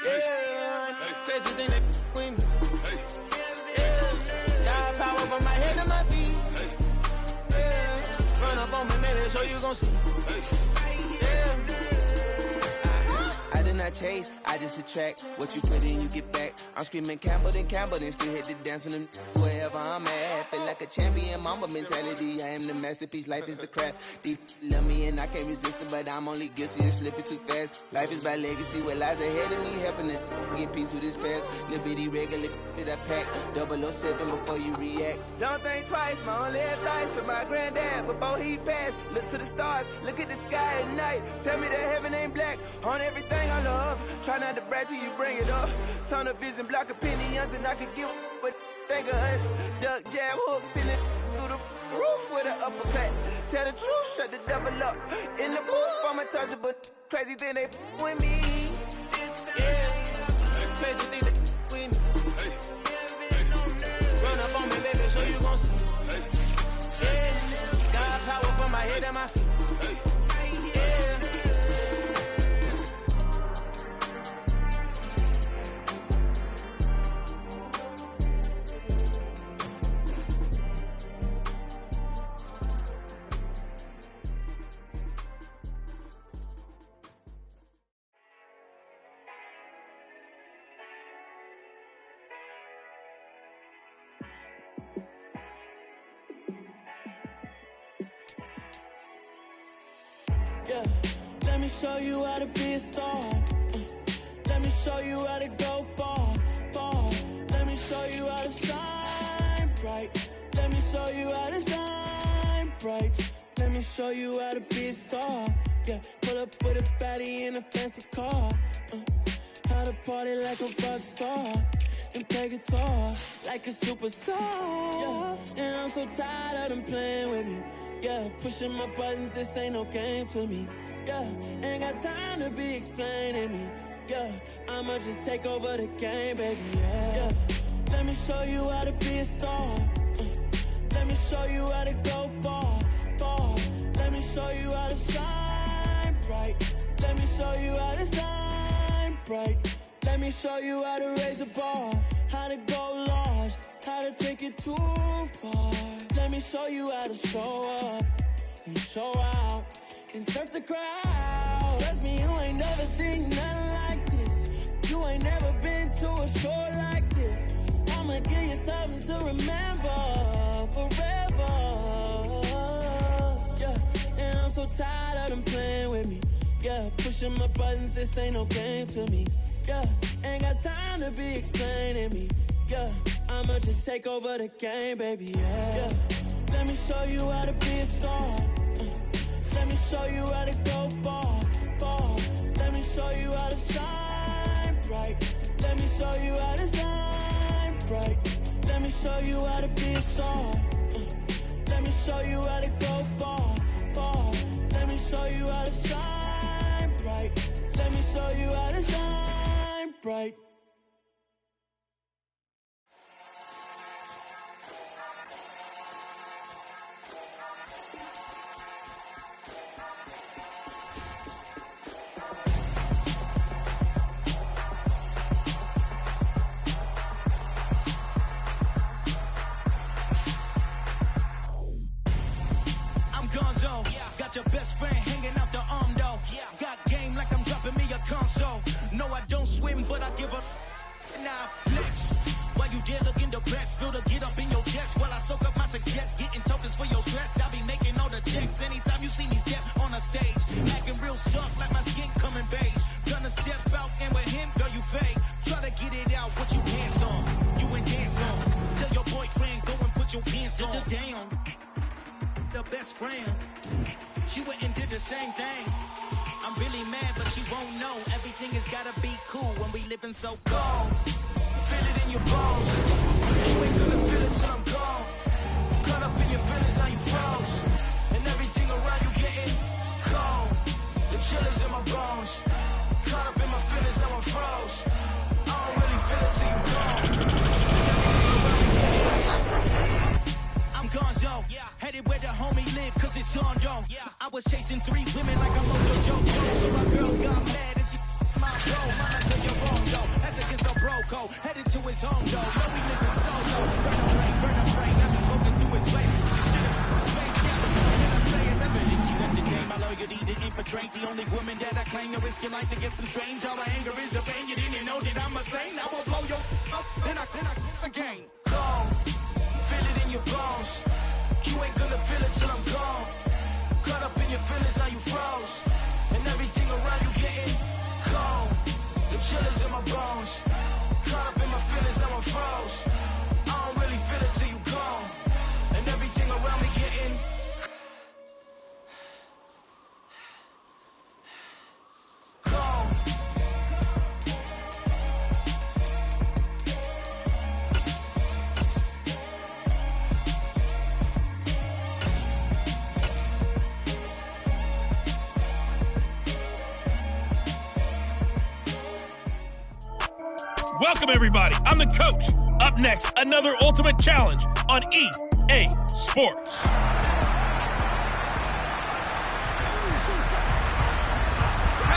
F: Yeah, crazy thing that with me. Yeah, got power from my head to my feet. Yeah, run up on me, maybe, so you gon' see. Yeah. I did not chase, I just attract. What you put in, you get back. I'm screaming Campbell, then still hit the dance and them wherever I'm at. Feel like a champion, mamba mentality. I am the masterpiece, life is the crap. These love me and I can't resist it, but I'm only guilty of slipping too fast. Life is by legacy, what lies ahead of me, helping to get peace with this past. Little bitty regular that I pack, 007 before you react. Don't think twice, my only advice for my granddad before he passed. Look to the stars, look at the sky at night. Tell me that heaven ain't black on everything I love. Try not to brag till you bring it up. Tunnel vision, block opinions, and I could give but think of us. Duck, jab, hooks in it through the roof with an uppercut. Tell the truth, shut the devil up. In the booth, I'm untouchable. Crazy thing they with me. Yeah, crazy thing they with me. Run up on me, baby, so you gon' see. Yeah, got power from my head and my feet.
G: Yeah, let me show you how to be a star. Let me show you how to go far, far. Let me show you how to shine bright. Let me show you how to shine bright. Let me show you how to be a star. Yeah, pull up with a baddie in a fancy car. How to party like a rock star and play guitar like a superstar. Yeah, and I'm so tired of them playing with me. Yeah, pushing my buttons, this ain't no game to me. Yeah, ain't got time to be explaining me. Yeah, I'ma just take over the game, baby. Yeah, let me show you how to be a star. Let me show you how to go far, far. Let me show you how to shine bright. Let me show you how to shine bright. Let me show you how to raise a bar, how to go large, how to take it too far. Let me show you how to show up and show out and surf the crowd. Trust me, you ain't never seen nothing like this. You ain't never been to a show like this. I'ma give you something to remember forever. Yeah, and I'm so tired of them playing with me. Yeah, pushing my buttons, this ain't no game to me. Yeah, ain't got time to be explaining me. Yeah, I'ma just take over the game, baby. Yeah, let me show you how to be a star. Let me show you how to go far, far. Let me show you how to shine bright. Let me show you how to shine bright. Let me show you how to be a star. Let me show you how to go far, far. Let me show you how to shine bright. Let me show you how to shine bright.
F: Got your best friend hanging out the arm though. Got game like I'm dropping me a console. No, I don't swim, but I give up. hands on. Damn, the best friend. She went and did the same thing. I'm really mad, but she won't know. Everything has gotta be cool when we living so cold. Feel it in your bones. You ain't gonna feel it till I'm gone. Caught up in your feelings, now you froze. And everything around you getting cold. The chill is in my bones. Caught up in my feelings, now I'm froze. I don't really feel it till you gone. I'm gone, yo. Headed where the homie live, cause it's on, yo. I was chasing 3 women like a mojo, yo. So my girl got mad and she my bro. Mama, tell you wrong, yo. That's against the bro code. Headed to his home, yo. No, we living solo. Burn a brain. I've been spoken to his place. My loyalty to infiltrate the only woman that I claim to risk your life to get some strange. All my anger is a pain. You didn't know that I'm a saint. I will blow your up. Then I again. Gone. Feel it in your bones. You ain't gonna feel it till I'm gone. Caught up in your feelings, now you froze. And everything around you getting cold. The chill is in my bones. Caught up in my feelings, now I'm froze. I don't really feel it till you gone. And everything around me getting cold.
H: Welcome, everybody. I'm the coach. Up next, another Ultimate Challenge on EA Sports.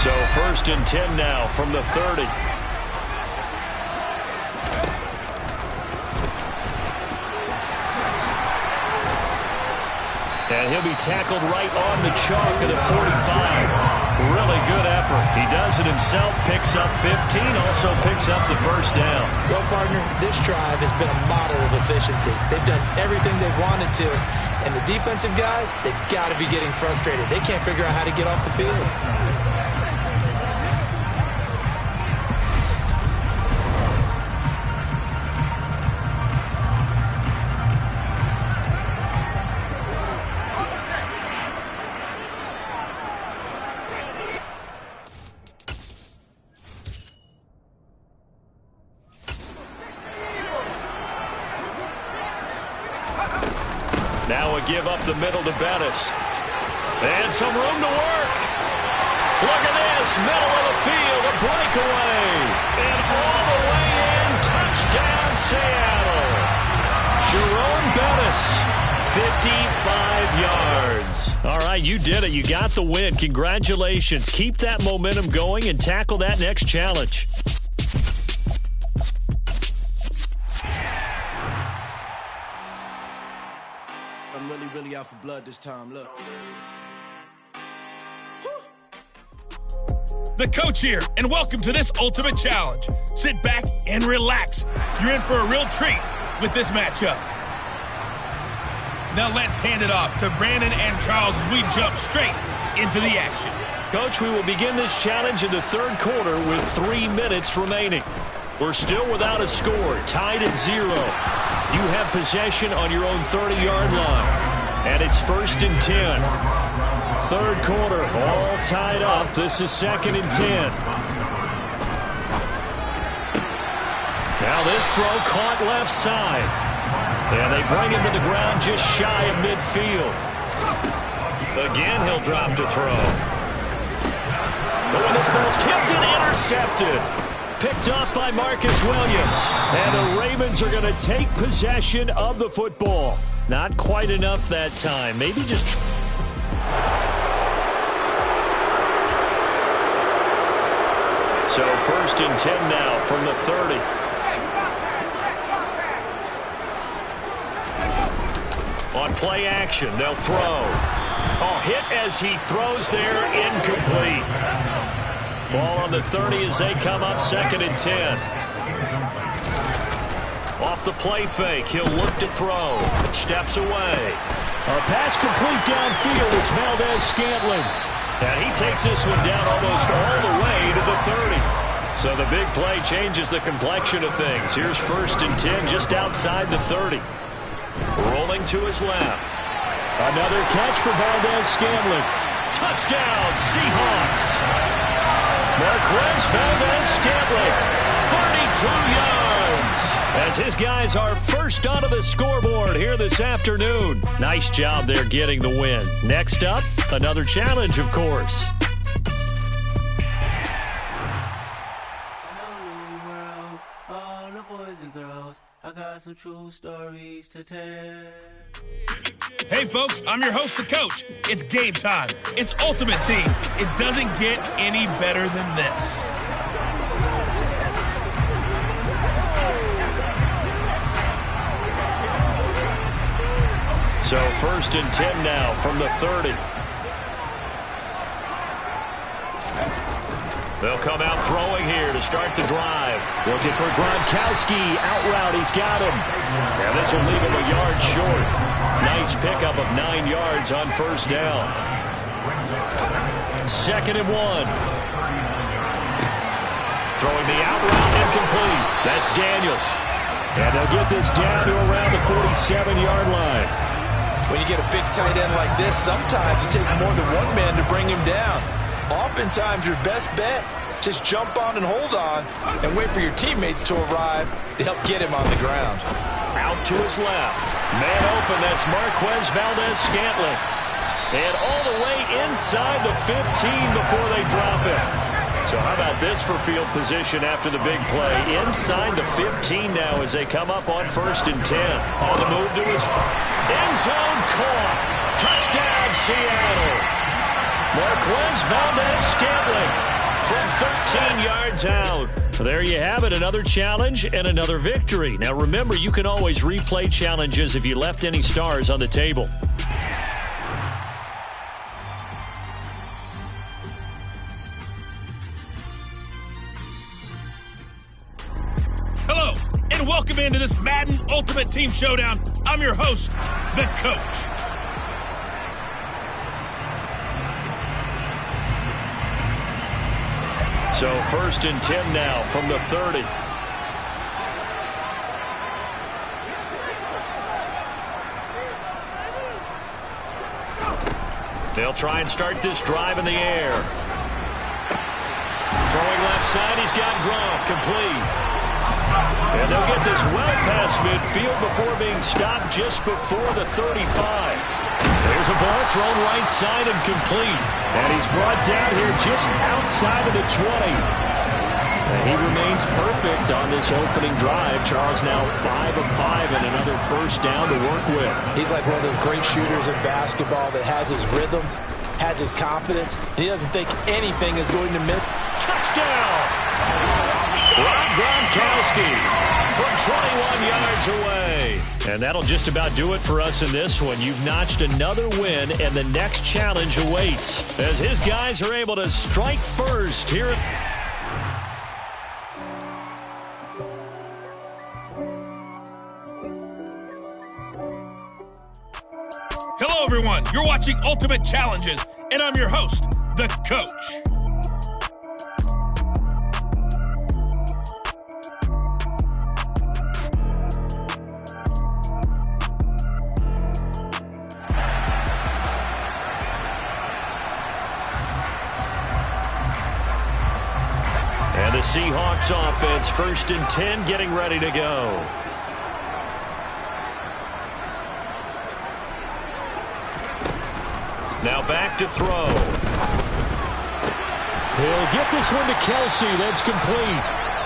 B: So 1st and 10 now from the 30. And he'll be tackled right on the chalk of the 45. Really good effort. He does it himself, picks up 15, also picks up the first down.
D: Well, partner, this drive has been a model of efficiency. They've done everything they've wanted to, and the defensive guys, they've got to be getting frustrated. They can't figure out how to get off the field.
B: Now a give up the middle to Bettis. And some room to work. Look at this. Middle of the field. A breakaway. And all the way in. Touchdown, Seattle. Jerome Bettis. 55 yards. All right, you did it. You got the win. Congratulations. Keep that momentum going and tackle that next challenge.
F: I'm really out for blood this time. Look.
H: The coach here, and welcome to this Ultimate Challenge. Sit back and relax. You're in for a real treat with this matchup. Now let's hand it off to Brandon and Charles as we jump straight into the action.
B: Coach, we will begin this challenge in the 3rd quarter with 3 minutes remaining. We're still without a score, tied at 0. You have possession on your own 30-yard line, and it's 1st and 10. 3rd quarter, all tied up. This is 2nd and 10. Now this throw caught left side. And they bring him to the ground just shy of midfield. Again, he'll drop to throw. Oh, and this ball's tipped and intercepted. Picked off by Marcus Williams. And the Ravens are going to take possession of the football. Not quite enough that time. Maybe just... So 1st and 10 now from the 30. On play action, they'll throw. Oh, hit as he throws there, incomplete. Ball on the 30 as they come up 2nd and 10. Off the play fake, he'll look to throw. Steps away. A pass complete downfield, it's Valdez-Scantling. And he takes this one down almost all the way to the 30. So the big play changes the complexion of things. Here's 1st and 10 just outside the 30. Rolling Rolling to his left. Another catch for Valdez-Scantling. Touchdown, Seahawks. Marquez Valdez-Scantling, 32 yards. As his guys are first onto the scoreboard here this afternoon. Nice job there getting the win. Next up, another challenge, of course.
G: All the boys and girls, I got some true stories to tell.
H: Hey, folks, I'm your host, the coach. It's game time. It's Ultimate Team. It doesn't get any better than this.
B: So 1st and 10 now from the 30. They'll come out throwing here to start the drive.
E: Looking for Gronkowski. Out route, he's got him.
B: And this will leave him a yard short. Nice pickup of 9 yards on first down. 2nd and 1. Throwing the out route incomplete. That's Daniels.
E: And they'll get this down to around the 47-yard line.
D: When you get a big tight end like this, sometimes it takes more than one man to bring him down. Oftentimes, your best bet, just jump on and hold on and wait for your teammates to arrive to help get him on the ground.
B: Out to his left. Man open, that's Marquez Valdez-Scantling. And all the way inside the 15 before they drop it. So how about this for field position after the big play? Inside the 15 now as they come up on 1st and 10. On the move to his end zone, caught. Touchdown, Seattle. Marquez Valdez-Scantling from 13 yards out. There you have it, another challenge and another victory. Now remember, you can always replay challenges if you left any stars on the table.
H: Hello, and welcome into this Madden Ultimate Team Showdown. I'm your host, the coach.
B: So 1st and 10 now from the 30. They'll try and start this drive in the air. Throwing left side, he's got Gronk, complete. And they'll get this well past midfield before being stopped just before the 35. There's a ball thrown right side and complete.
E: And he's brought down here just outside of the 20. And he remains perfect on this opening drive. Charles now 5 of 5 and another first down to work with.
D: He's like one of those great shooters in basketball that has his rhythm, has his confidence, and he doesn't think anything is going to miss.
B: Touchdown! Rob Gronkowski from 21 yards away. And that'll just about do it for us in this one. You've notched another win, and the next challenge awaits as his guys are able to strike first here.
H: Hello, everyone. You're watching Ultimate Challenges, and I'm your host, the coach.
B: And the Seahawks offense, 1st and 10, getting ready to go. Now back to throw.
E: He'll get this one to Kelsey. That's complete.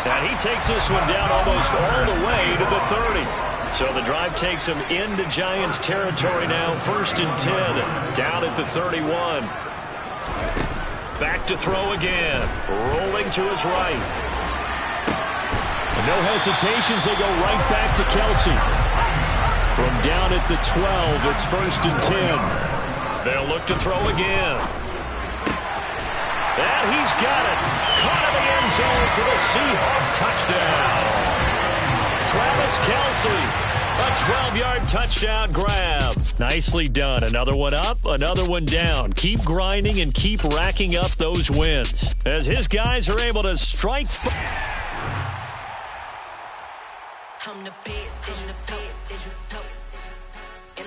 B: And he takes this one down almost all the way to the 30. So the drive takes him into Giants territory now. 1st and 10, down at the 31. Back to throw again. Rolling to his right.
E: And no hesitations. They go right back to Kelsey. From down at the 12, it's 1st and 10.
B: They'll look to throw again. And he's got it. Caught in the end zone for the Seahawk touchdown. Travis Kelce, a 12-yard touchdown grab. Nicely done. Another one up, another one down. Keep grinding and keep racking up those wins as his guys are able to strike.
I: I'm the best, I'm the best, and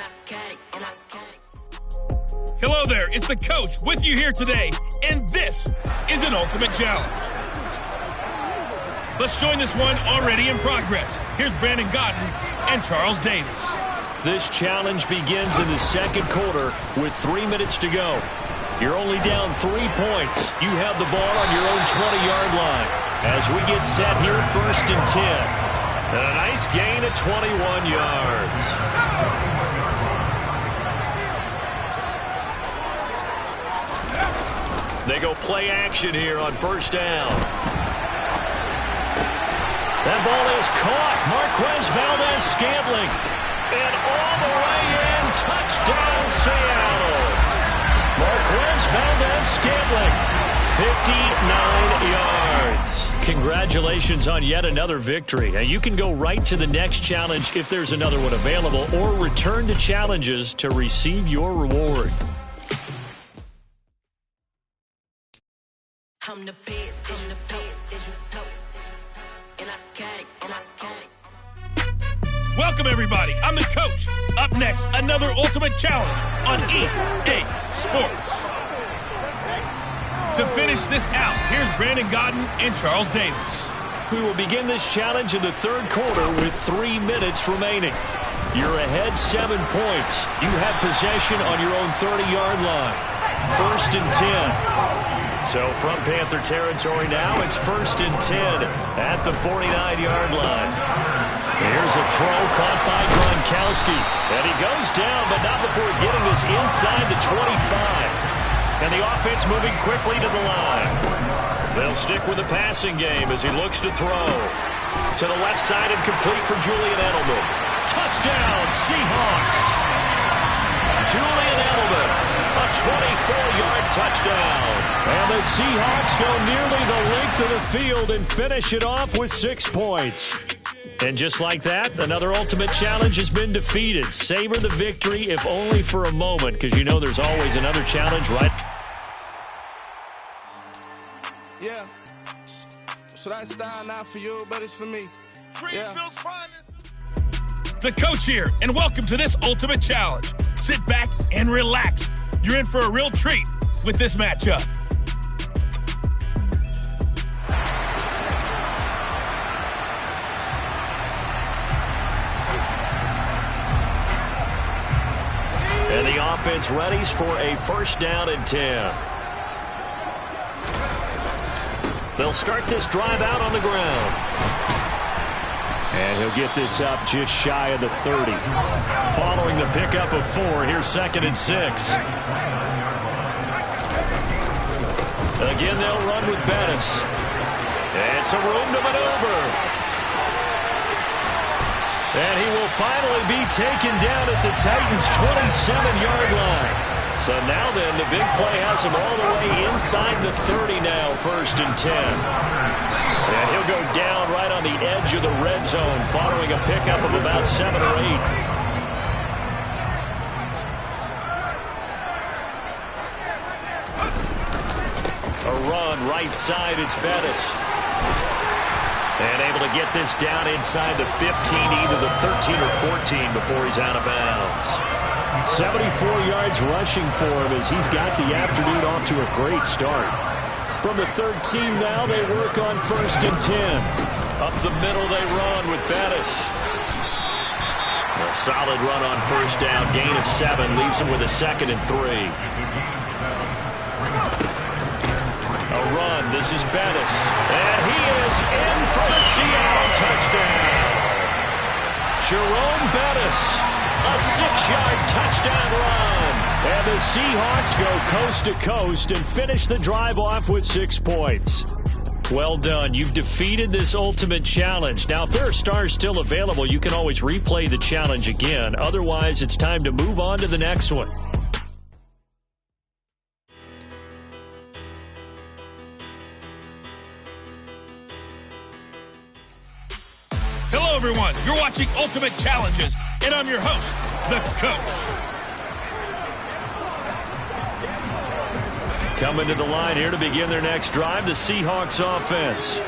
H: Hello there, it's the coach with you here today, and this is an Ultimate Challenge. Let's join this one already in progress. Here's Brandon Gaudin and Charles Davis.
B: This challenge begins in the second quarter with 3 minutes to go. You're only down 3 points. You have the ball on your own 20-yard line. As we get set here, 1st and 10. And a nice gain of 21 yards. They go play action here on 1st down. That ball is caught. Marquez Valdes-Scantling. And all the way in. Touchdown, Seattle. Marquez Valdes-Scantling. 59 yards. Congratulations on yet another victory. Now, you can go right to the next challenge if there's another one available, or return to challenges to receive your reward.
G: I'm the best, I'm the best, and I got it, and I got it.
H: Welcome, everybody. I'm the coach. Up next, another Ultimate Challenge on EA Sports. To finish this out, here's Brandon Gaudin and Charles Davis.
B: We will begin this challenge in the third quarter with 3 minutes remaining. You're ahead 7 points. You have possession on your own 30-yard line. 1st and 10. So from Panther territory now, it's 1st and 10 at the 49-yard line. Here's a throw caught by Gronkowski. And he goes down, but not before getting this inside the 25. And the offense moving quickly to the line. They'll stick with the passing game as he looks to throw. To the left side and complete for Julian Edelman. Touchdown, Seahawks. Julian Edelman, a 24-yard touchdown. And the Seahawks go nearly the length of the field and finish it off with 6 points. And just like that, another Ultimate Challenge has been defeated. Savor the victory, if only for a moment, because you know there's always another challenge, right?
F: Yeah. So that style not for you, but it's for me.
H: Greenfield's finest. The coach here, and welcome to this Ultimate Challenge. Sit back and relax. You're in for a real treat with this matchup.
B: And the offense readies for a 1st down and 10. They'll start this drive out on the ground. And he'll get this up just shy of the 30. Following the pickup of 4, here's 2nd and 6. Again, they'll run with Bettis. And some room to maneuver. And he will finally be taken down at the Titans' 27-yard line. So now then, the big play has him all the way inside the 30 now, 1st and 10. And he'll go down right on the edge of the red zone following a pickup of about 7 or 8. A run right side, it's Bettis. And able to get this down inside the 15, either the 13 or 14 before he's out of bounds.
E: 74 yards rushing for him as he's got the afternoon off to a great start. From the 13 now, they work on 1st and 10.
B: Up the middle they run with Bettis. A solid run on 1st down, gain of 7, leaves him with a 2nd and 3. A run, this is Bettis. And he is in for the Seattle touchdown. Jerome Bettis, a 6-yard touchdown run. And the Seahawks go coast to coast and finish the drive off with 6 points. Well done. You've defeated this Ultimate Challenge. Now, if there are stars still available, you can always replay the challenge again. Otherwise, it's time to move on to the next one.
H: Hello, everyone. You're watching Ultimate Challenges, and I'm your host, the coach.
B: Coming to the line here to begin their next drive, the Seahawks offense.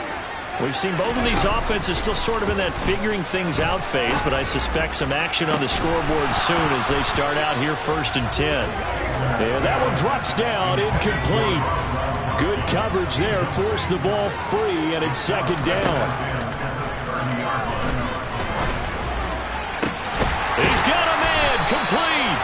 B: We've seen both of these offenses still sort of in that figuring things out phase, but I suspect some action on the scoreboard soon as they start out here 1st and 10. And that one drops down, incomplete. Good coverage there, forced the ball free, and it's 2nd down. He's got a man, complete.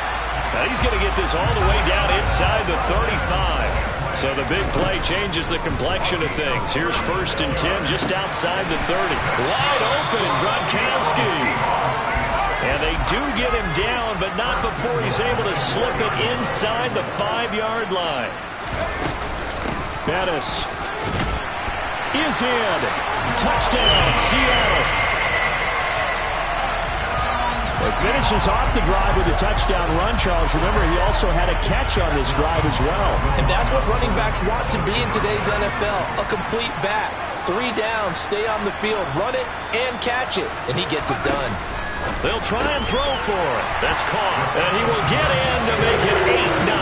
B: Now he's going to get this all the way down inside the 35. So the big play changes the complexion of things. Here's 1st and 10 just outside the 30. Wide open, Gronkowski. And they do get him down, but not before he's able to slip it inside the 5-yard line. Bettis is in. Touchdown, Seattle. It finishes off the drive with a touchdown run, Charles. Remember, he also had a catch on this drive as well.
D: And that's what running backs want to be in today's NFL, a complete back. 3 downs, stay on the field, run it, and catch it. And he gets it done.
B: They'll try and throw for it. That's caught. And he will get in to make it 8-0.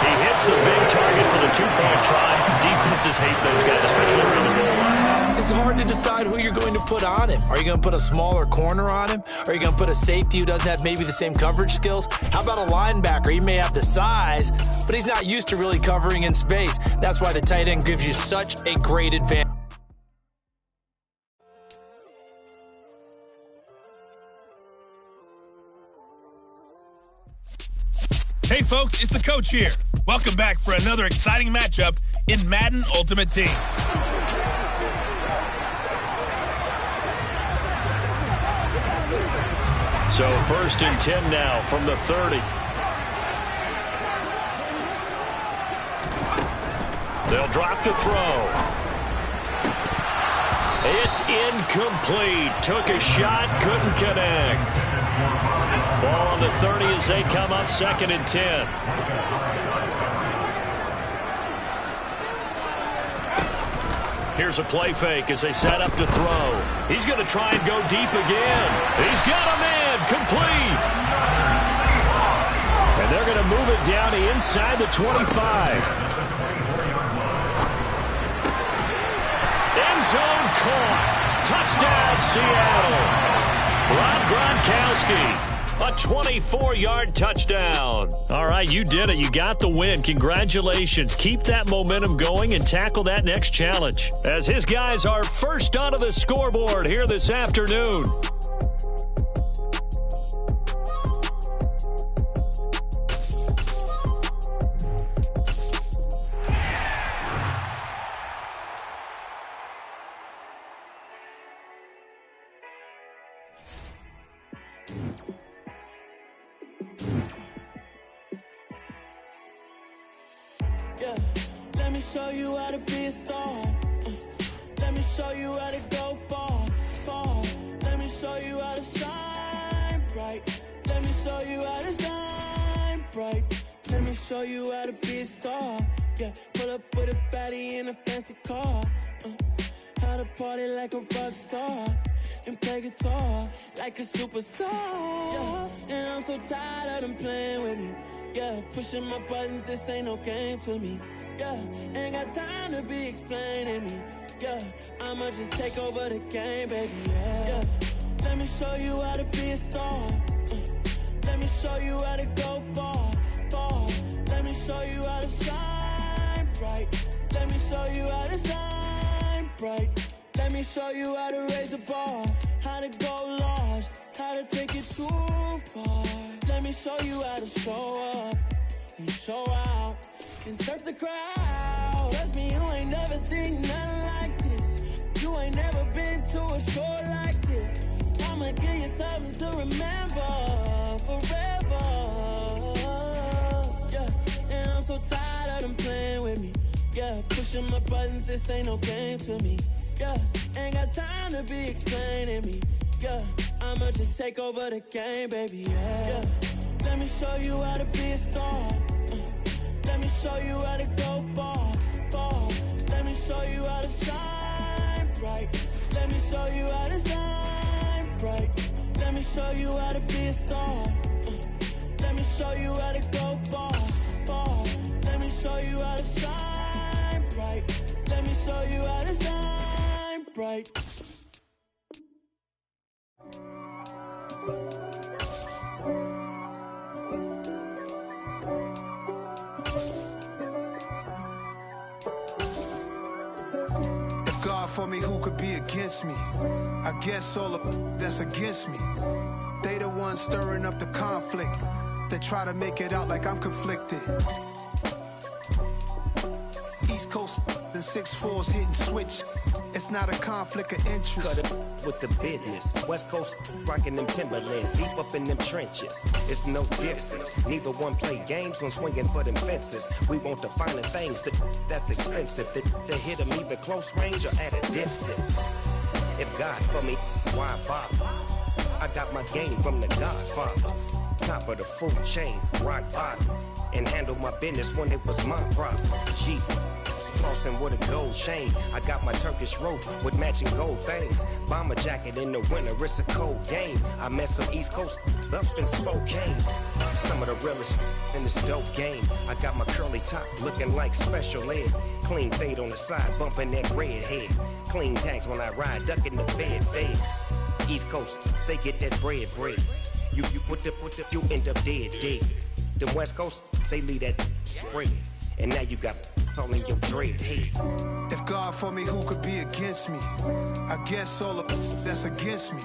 B: He hits the big target for the 2-point try. Defenses hate those guys, especially around the goal line.
D: It's hard to decide who you're going to put on him. Are you going to put a smaller corner on him? Are you going to put a safety who doesn't have maybe the same coverage skills? How about a linebacker? He may have the size, but he's not used to really covering in space. That's why the tight end gives you such a great advantage.
H: Hey folks, it's the coach here. Welcome back for another exciting matchup in Madden Ultimate Team.
B: So 1st and 10 now from the 30. They'll drop to throw. It's incomplete. Took a shot, couldn't connect. Ball on the 30 as they come up 2nd and 10. Here's a play fake as they set up to throw. He's going to try and go deep again. He's got a man, complete. And they're going to move it down to inside the 25. End zone caught. Touchdown, Seattle. Rob Gronkowski. A 24-yard touchdown. All right, you did it. You got the win. Congratulations. Keep that momentum going and tackle that next challenge. As his guys are first onto the scoreboard here this afternoon.
G: Yeah, let me show you how to be a star. Let me show you how to go far, far. Let me show you how to shine bright. Let me show you how to shine bright. Let me show you how to be a star. Yeah, pull up with a baddie in a fancy car. How to party like a rock star and play guitar like a superstar. Yeah, and I'm so tired of them playing with me. Yeah, pushing my buttons, this ain't no game to me. Yeah, ain't got time to be explaining me. Yeah, I'ma just take over the game, baby. Yeah, let me show you how to be a star. Let me show you how to go far, far. Let me show you how to shine bright. Let me show you how to shine bright. Let me show you how to raise the bar, how to go large, how to take it too far. Let me show you how to show up and show out and surf the crowd. Trust me, you ain't never seen nothing like this. You ain't never been to a show like this. I'ma give you something to remember forever. Yeah, and I'm so tired of them playing with me. Yeah, pushing my buttons, this ain't no game to me. Yeah, ain't got time to be explaining me. Yeah, I'ma just take over the game, baby. Yeah, let me show you how to be a star. Let me show you how to go far, far. Let me show you how to shine bright. Let me show you how to shine bright. Let me show you how to be a star. Let me show you how to go far, far. Let me show you how to shine bright. Let me show you how to shine bright.
I: God for me, who could be against me? I guess all of that's against me. They the ones stirring up the conflict. They try to make it out like I'm conflicted. East Coast and 6'4's hitting switch. It's not a conflict of interest.
J: Cut it with the business. West Coast rocking them Timberlands, deep up in them trenches. It's no difference. Neither one play games when swinging for them fences. We want the finer things that's expensive. That hit them either close range or at a distance. If God for me, why bother? I got my game from the Godfather. Top of the food chain, rock bottom. And handle my business when it was my problem. G. Flossing with a gold chain. I got my Turkish rope with matching gold things. Bomber jacket in the winter, it's a cold game. I met some East Coast up in Spokane. Some of the realest in this dope game. I got my curly top looking like special ed. Clean fade on the side, bumping that red head. Clean tags when I ride, ducking the feds. East Coast, they get that bread. You you end up dead. The West Coast, they leave that spread. And now you got calling your dread head.
I: If God for me, who could be against me? I guess all of that's against me.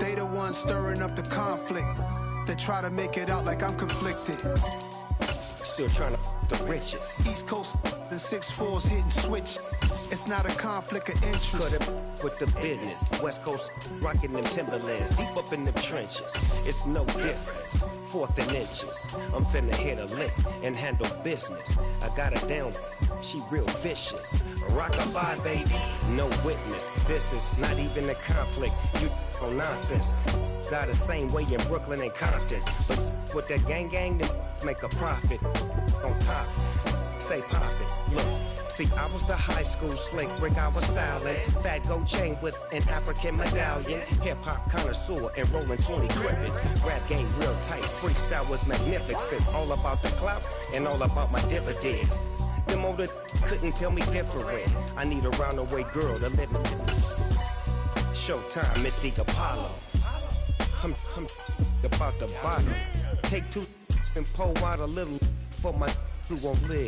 I: They the ones stirring up the conflict. They try to make it out like I'm conflicted.
J: Still trying to the riches.
I: East Coast and 6'4's hitting switch. It's not a conflict of interest.
J: Cut it with the business. West Coast rocking them Timberlands, deep up in them trenches. It's no difference. 4th and inches. I'm finna hit a lick and handle business. I got her down, she real vicious. Rock-a-bye, baby, no witness. This is not even a conflict. You on nonsense. Got the same way in Brooklyn and Compton. But with that gang, then make a profit. On top, stay poppin'. Look. See, I was the high school slick brick, I was styling. Fat gold chain with an African medallion. Hip-hop connoisseur and rolling 20 cribbin'. Rap game real tight, freestyle was magnificent. All about the clout and all about my dividends. Them older couldn't tell me different. I need a roundaway girl to live with. Showtime, Mystique Apollo. I'm about the bottom. Take 2 and pull out a little for my who won't live.